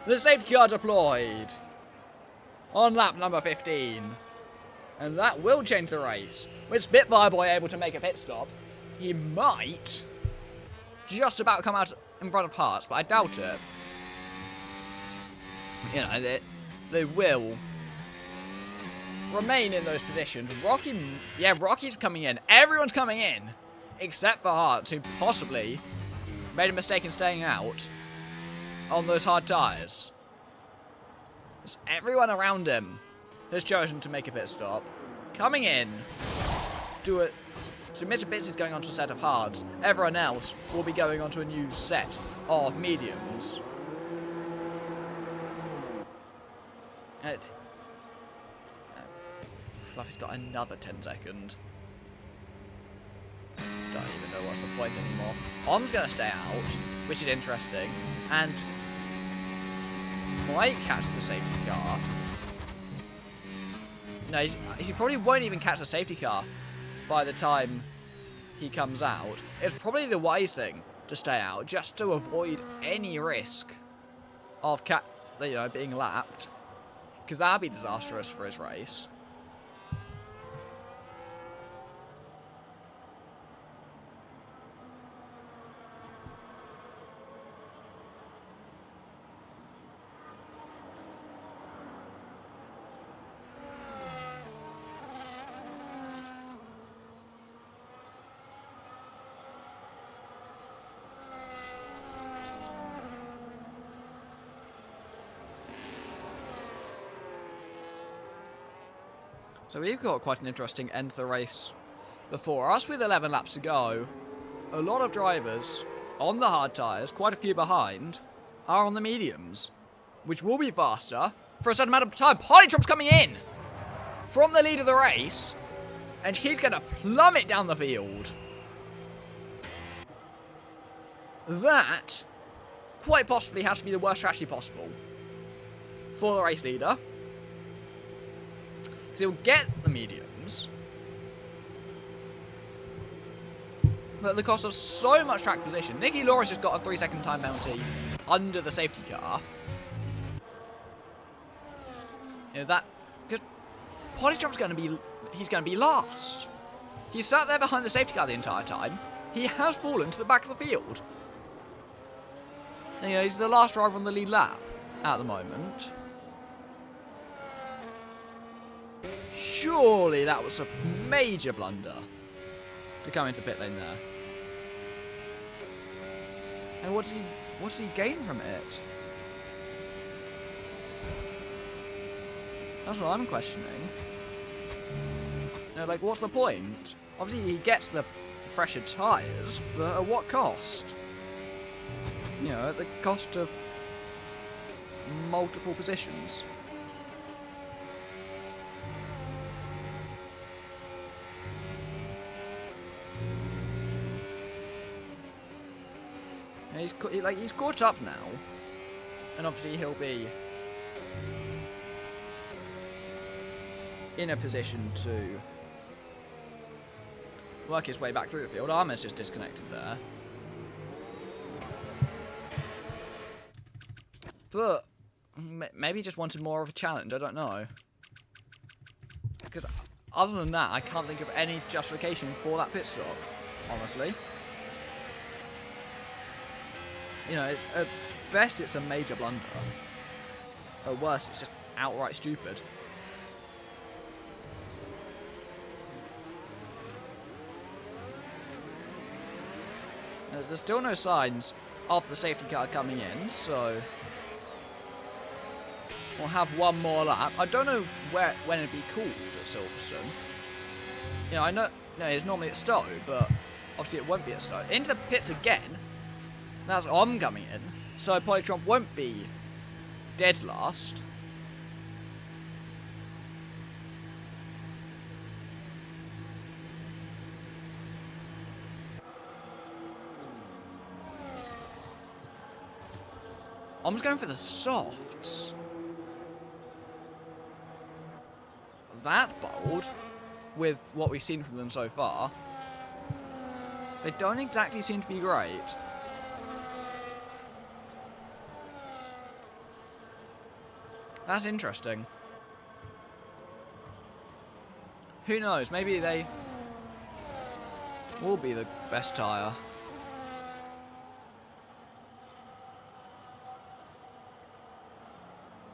the safety car deployed on lap number 15. And that will change the race. With Spitfireboy able to make a pit stop, he might just about come out in front of Hearts, but I doubt it. You know, they will remain in those positions. Rocky's coming in. Everyone's coming in, except for Hearts, who possibly made a mistake in staying out on those hard tyres. Everyone around him has chosen to make a pit stop. Coming in, so Mr. Bits is going on to a set of hards. Everyone else will be going on to a new set of mediums. Fluffy's got another 10-second. Don't even know what's the point anymore. Om's going to stay out, which is interesting, and might catch the safety car. No, he probably won't even catch the safety car by the time he comes out. It's probably the wise thing to stay out, just to avoid any risk of being lapped, because that'd be disastrous for his race. So we've got quite an interesting end to the race before us with 11 laps to go. A lot of drivers on the hard tyres, quite a few behind, are on the mediums, which will be faster for a certain amount of time. Polytrop's coming in from the lead of the race, and he's going to plummet down the field. That quite possibly has to be the worst strategy possible for the race leader. Because he'll get the mediums, but at the cost of so much track position. Nicky Laura's just got a 3-second time penalty under the safety car. You know, that, because Polytrop's he's going to be last. He sat there behind the safety car the entire time. He has fallen to the back of the field. And, you know, he's the last driver on the lead lap at the moment. Surely that was a major blunder to come into the pit lane there. And what does he gain from it? That's what I'm questioning. You know, like, what's the point? Obviously he gets the fresher tyres, but at what cost? You know, at the cost of multiple positions. He's caught up now, and obviously he'll be in a position to work his way back through the field. Ahmed's just disconnected there, but maybe he just wanted more of a challenge. I don't know, because other than that, I can't think of any justification for that pit stop, honestly. You know, at best it's a major blunder. At worst, it's just outright stupid. There's still no signs of the safety car coming in, so we'll have one more lap. I don't know when it'd be called at Silverstone. You know, I know it's normally at Stowe, but obviously it won't be at Stowe. Into the pits again. That's Om coming in, so Polytron won't be dead last. Om's going for the softs. That bold, with what we've seen from them so far, they don't exactly seem to be great. That's interesting. Who knows? Maybe they will be the best tyre.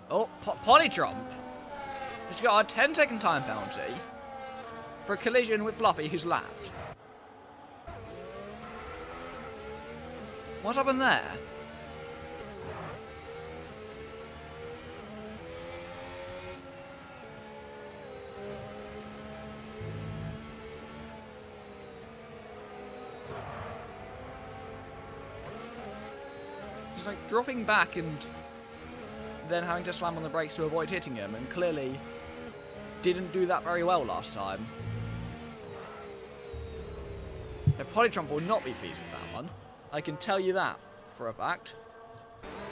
Oh, Polytrump. He's got a 10-second time penalty for a collision with Fluffy, who's lapped. What happened there? He's like dropping back and then having to slam on the brakes to avoid hitting him, and clearly didn't do that very well last time. The Polytrump will not be pleased with that one. I can tell you that for a fact.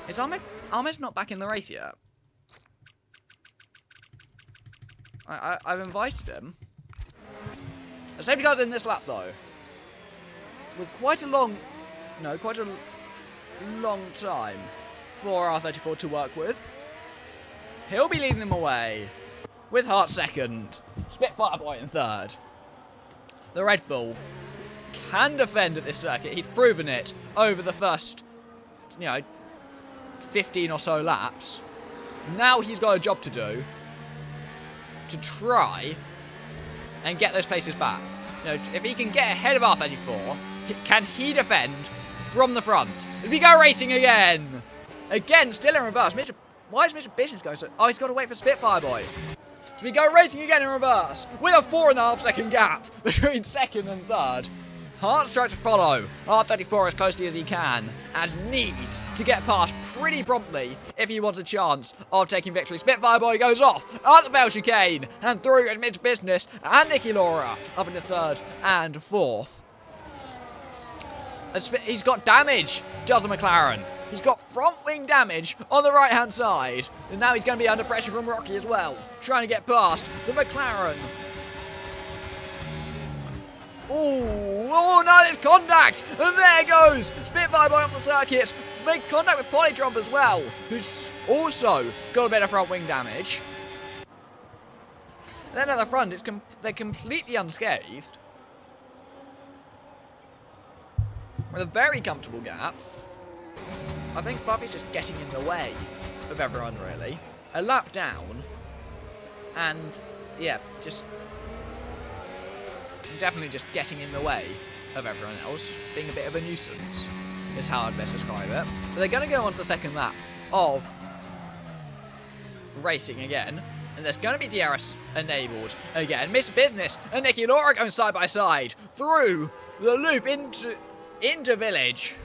Is Ahmed's not back in the race yet? I've invited him. The safety car's in this lap though. With quite a long time for R34 to work with. He'll be leading them away with Hart second, Spitfire Boy in third. The Red Bull can defend at this circuit. He's proven it over the first, 15 or so laps. Now he's got a job to do to try and get those places back. If he can get ahead of R34, can he defend from the front? As we go racing again! Again, still in reverse. Why is Mr. Business going so... Oh, he's got to wait for Spitfire Boy. So we go racing again in reverse with a 4.5 second gap between second and third. Hart tries to follow R34 as closely as he can, as needs to get past pretty promptly if he wants a chance of taking victory. Spitfire Boy goes off at the Bell Chicane, and through goes Mr. Business and Nicky Laura up into third and fourth. He's got damage, does the McLaren. He's got front wing damage on the right hand side, and now he's going to be under pressure from Rocky as well, trying to get past the McLaren. Oh, no, there's contact! And there goes Spitfire Boy off the circuit. Makes contact with Polytrump as well, who's also got a bit of front wing damage. And then at the front, they're completely unscathed. With a very comfortable gap. I think Fluffy's just getting in the way of everyone, really. A lap down. And, yeah, definitely just getting in the way of everyone else, being a bit of a nuisance, is how I'd best describe it. But they're going to go on to the second lap of racing again, and there's going to be DRS enabled again. Mr. Business and Nicky Laura going side by side through the loop into Village.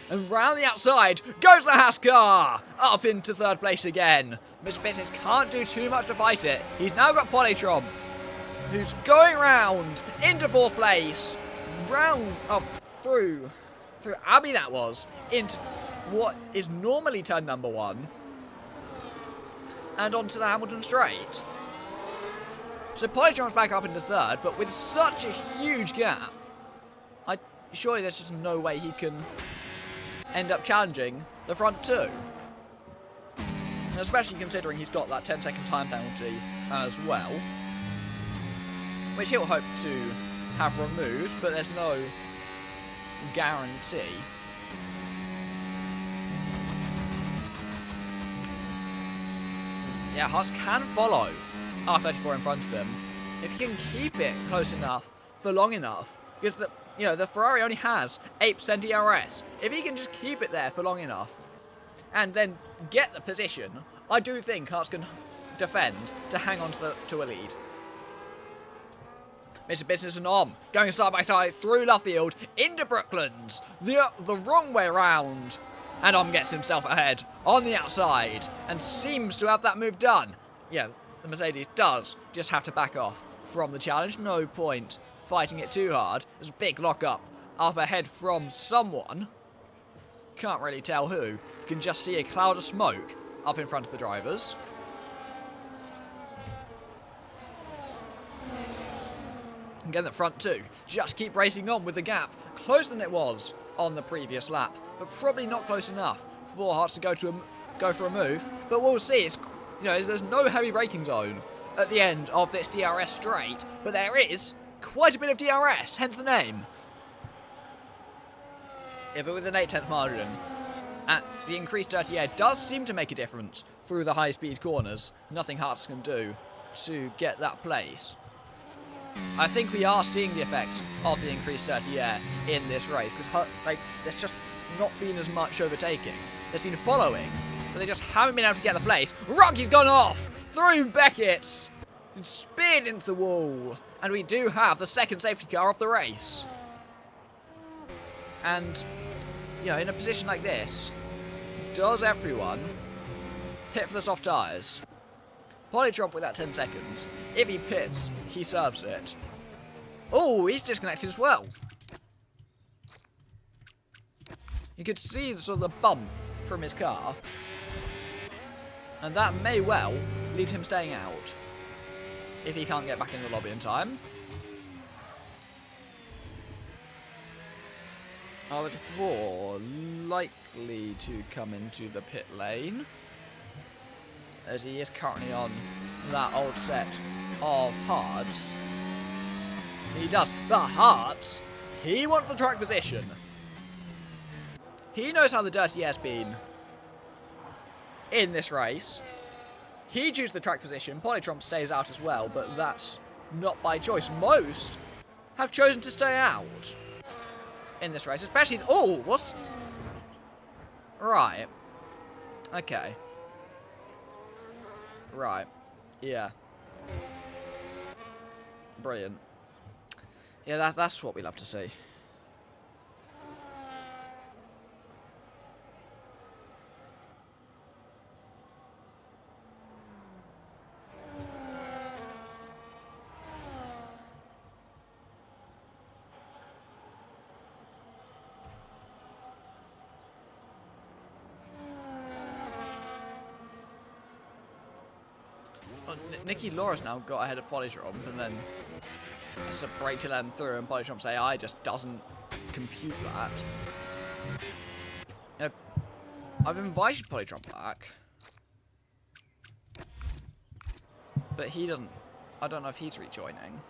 And round the outside goes the Haas car up into third place again. Mr. Business can't do too much to fight it. He's now got Polytron, who's going round into fourth place, round up through Abbey that was, into what is normally turn number 1, and onto the Hamilton straight. So Polytron's back up into third, but with such a huge gap, surely there's just no way he can end up challenging the front two. And especially considering he's got that 10-second time penalty as well, which he'll hope to have removed, but there's no guarantee. Yeah, Haas can follow R34 in front of him if he can keep it close enough for long enough, because the Ferrari only has 8% ERS. If he can just keep it there for long enough and then get the position, I do think Haas can defend to hang on to a lead. Mr. Business and Om going side by side through Luffield into Brooklands, the wrong way round, and Om gets himself ahead on the outside and seems to have that move done. Yeah, the Mercedes does just have to back off from the challenge. No point fighting it too hard. There's a big lock up ahead from someone. Can't really tell who. You can just see a cloud of smoke up in front of the drivers. Again, the front two just keep racing on with the gap closer than it was on the previous lap, but probably not close enough for Hearts to go for a move. But we'll see. It's, there's no heavy braking zone at the end of this DRS straight, but there is quite a bit of DRS, hence the name. If it with an 8/10 margin, and the increased dirty air does seem to make a difference through the high-speed corners. Nothing Hearts can do to get that place. I think we are seeing the effect of the increased dirty air in this race, because there's just not been as much overtaking. There's been following, but they just haven't been able to get the place. Rocky's gone off through Beckett's, speared into the wall, and we do have the second safety car of the race. And, in a position like this, does everyone pit for the soft tyres? Polytrop with that 10 seconds. If he pits, he serves it. Oh, he's disconnected as well. You could see sort of the bump from his car. And that may well lead him staying out. If he can't get back in the lobby in time. Are the four likely to come into the pit lane? As he is currently on that old set of hards. He does. The hards, he wants the track position. He knows how the dirty air's been in this race. He chooses the track position. Polytromp stays out as well, but that's not by choice. Most have chosen to stay out in this race, especially... Oh, what? Right. Okay. Right. Yeah. Brilliant. Yeah, that's what we love to see. Well, Nicky Laura's now got ahead of Polytromp, and then it's a break to let him through, and Polytromp's AI just doesn't compute that. I've invited Polytromp back, but he doesn't. I don't know if he's rejoining,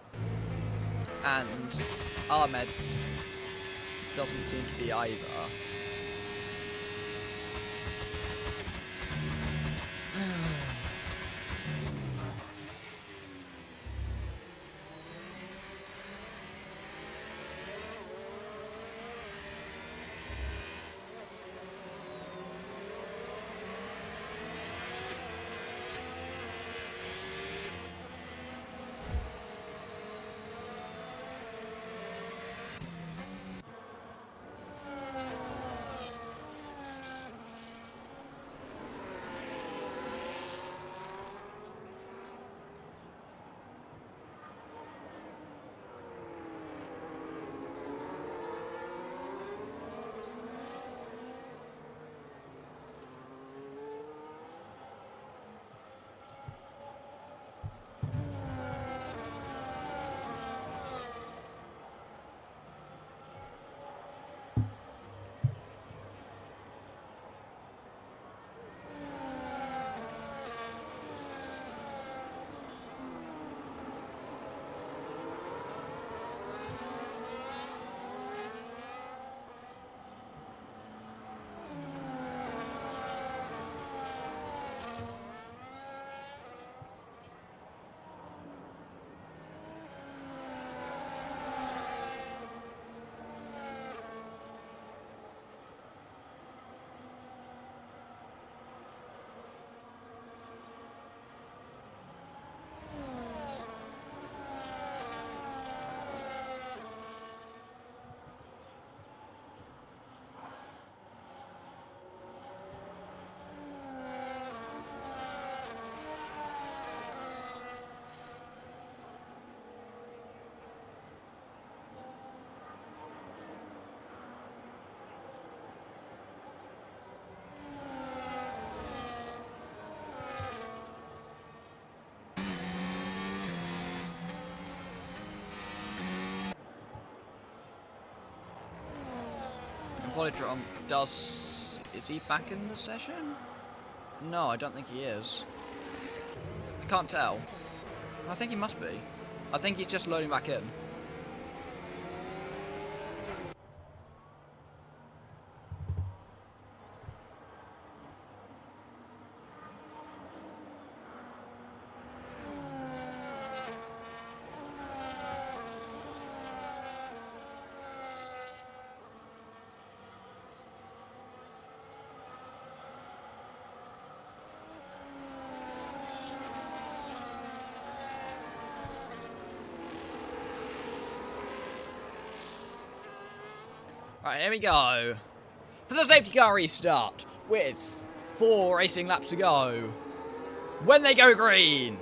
and Ahmed doesn't seem to be either. Polydrom does... Is he back in the session? No, I don't think he is. I can't tell. I think he must be. I think he's just loading back in. Right, here we go. For the safety car restart, with 4 racing laps to go. When they go green.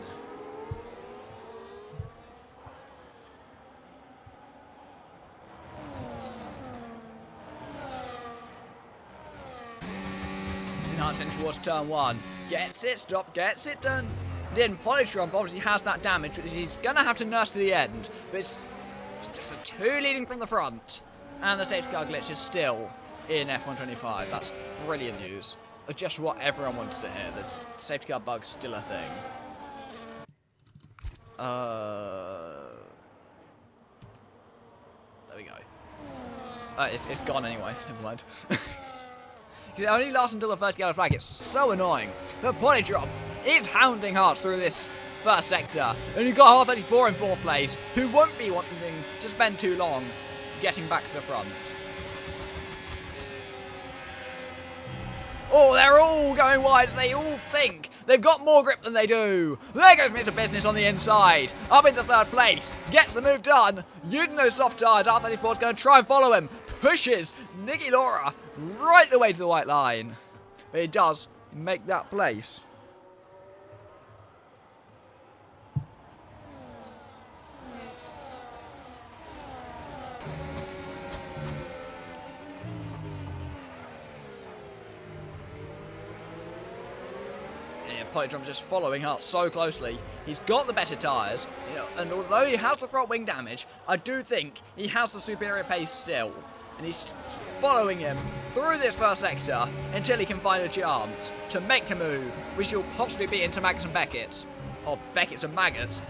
Nuts in towards turn 1. Gets it, stop, gets it done. Then Polytrump obviously has that damage, which he's going to have to nurse to the end. But it's just the 2 leading from the front. And the safety car glitch is still in F125. That's brilliant news. Just what everyone wants to hear. The safety car bug's still a thing. There we go. It's gone anyway. Never mind. It only lasts until the first yellow flag. It's so annoying. But Polydrop is hounding hard through this first sector. And you've got R34 in 4th place, who won't be wanting to spend too long getting back to the front. Oh, they're all going wide. They all think they've got more grip than they do. There goes Mr. Business on the inside. Up into 3rd place. Gets the move done. Using those soft tyres, R34 is going to try and follow him. Pushes Nicky Laura right the way to the white line. But he does make that place. Polydrom's just following up so closely. He's got the better tyres, and although he has the front wing damage, I do think he has the superior pace still. And he's following him through this first sector until he can find a chance to make a move, which will possibly be into Maggots and Beckett's. Or Beckett's and Maggots,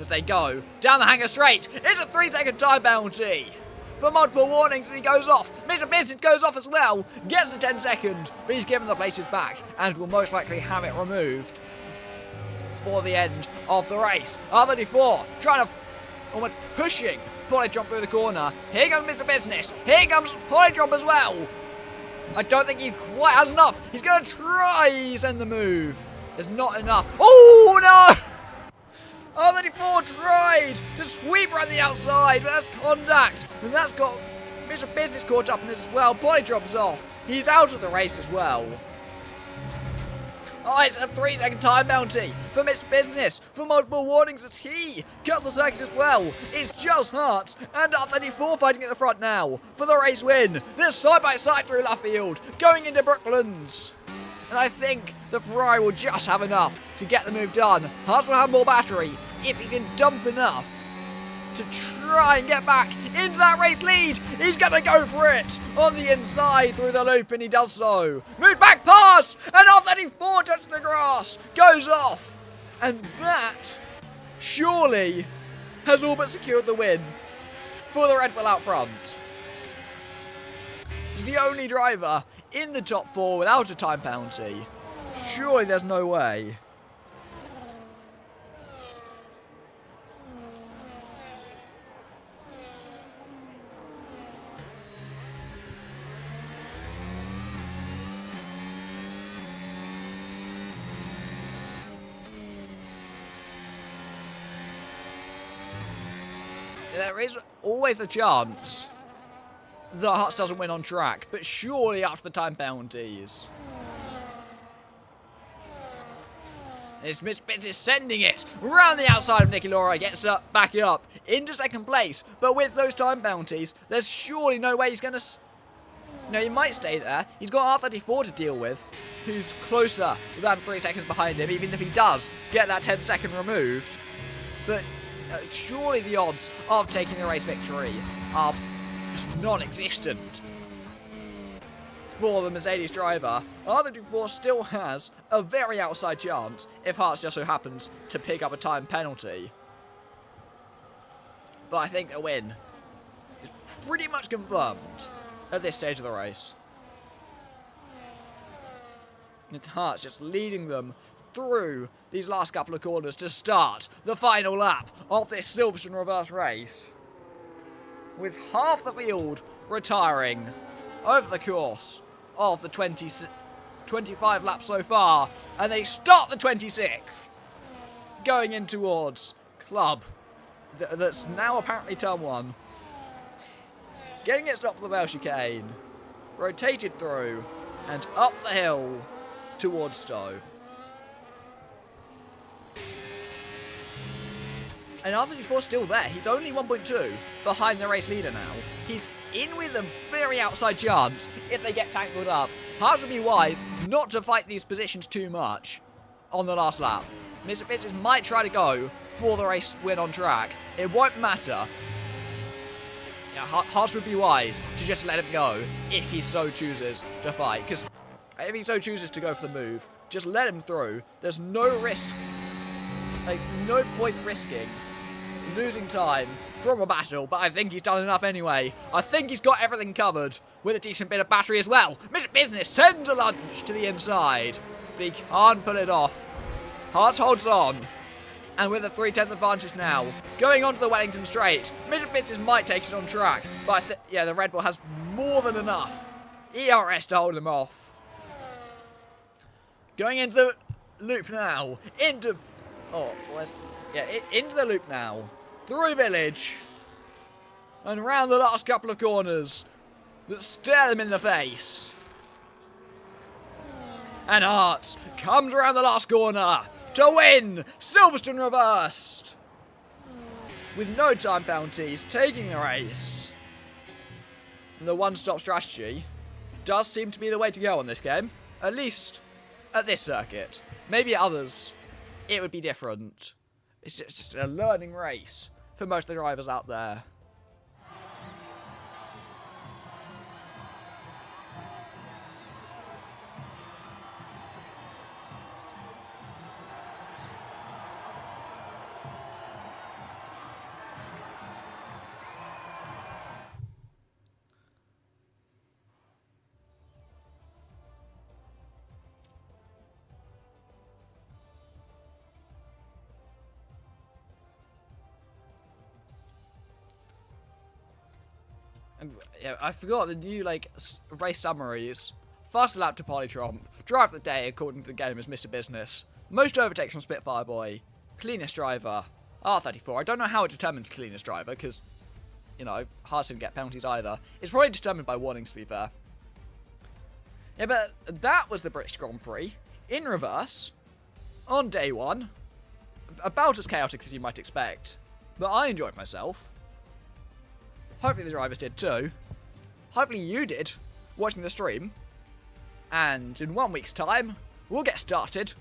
as they go down the hangar straight. It's a 3-second time penalty. For multiple warnings, and he goes off. Mr. Business goes off as well. Gets the 10 second, but he's given the places back and will most likely have it removed for the end of the race. R34 trying to, almost pushing Polydrop through the corner. Here comes Mr. Business. Here comes Polydrop as well. I don't think he quite has enough. He's going to try send the move. There's not enough. Oh no! R34 tried to sweep right the outside, but that's contact. And that's got Mr. Business caught up in this as well. Polydrop's off. He's out of the race as well. Oh, it's a 3-second time penalty for Mr. Business for multiple warnings as he cuts the circuit as well. It's just Hearts and R34 fighting at the front now for the race win. They're side by side through Luffield, going into Brooklands. And I think the Ferrari will just have enough to get the move done. Hearts will have more battery if he can dump enough to try and get back into that race lead. He's going to go for it on the inside through the loop, and he does so. Move back pass, and R34 touches the grass, goes off. And that surely has all but secured the win for the Red Bull out front. He's the only driver in the top 4 without a time penalty. Surely there's no way. There is always a chance that Hearts doesn't win on track, but surely after the time penalties. This Miss Bits is sending it round the outside of Nicky Laura, gets up, back up into 2nd place, but with those time penalties, there's surely no way he's going to... No, he might stay there. He's got R34 to deal with, who's closer than 3 seconds behind him, even if he does get that 10-second removed. But surely the odds of taking the race victory are non-existent. for the Mercedes driver. R34 still has a very outside chance if Hartz just so happens to pick up a time penalty. But I think the win is pretty much confirmed at this stage of the race. It's Hartz just leading them through these last couple of corners to start the final lap of this Silverstone reverse race. With half the field retiring over the course of the 25 laps so far, and they start the 26th, going in towards Club, that's now apparently turn 1. Getting it stopped for the Bell chicane, rotated through, and up the hill towards Stowe. And R34 still there. He's only 1.2 behind the race leader now. He's in with a very outside chance if they get tangled up. Hartz would be wise not to fight these positions too much on the last lap. Mr. Pitts might try to go for the race win on track. It won't matter. Yeah, Hartz would be wise to just let him go if he so chooses to fight. Because if he so chooses to go for the move, just let him through. There's no risk, like no point risking losing time from a battle, but I think he's done enough anyway. I think he's got everything covered with a decent bit of battery as well. Mr. Business sends a lunge to the inside, but he can't pull it off. Hartz holds on, and with a 3/10 advantage now, going on to the Wellington Straight, Mr. Business might take it on track, but yeah, the Red Bull has more than enough ERS to hold him off. Going into the loop now, into the loop now, through Village, and round the last couple of corners that stare them in the face. And Hartz comes around the last corner to win Silverstone reversed, with no time penalties, taking the race. And the one-stop strategy does seem to be the way to go on this game, at least at this circuit. Maybe at others it would be different. It's just a learning race for most of the drivers out there. Yeah, I forgot the new race summaries. Fastest lap to Polytron. Driver of the day according to the game is Mr. Business. Most overtakes from Spitfire Boy. Cleanest driver R34. I don't know how it determines cleanest driver because, you know, Hartz didn't get penalties either. It's probably determined by warnings, to be fair. Yeah, but that was the British Grand Prix in reverse on day 1. About as chaotic as you might expect, but I enjoyed myself. Hopefully the drivers did too. Hopefully you did, watching the stream. And in 1 week's time, we'll get started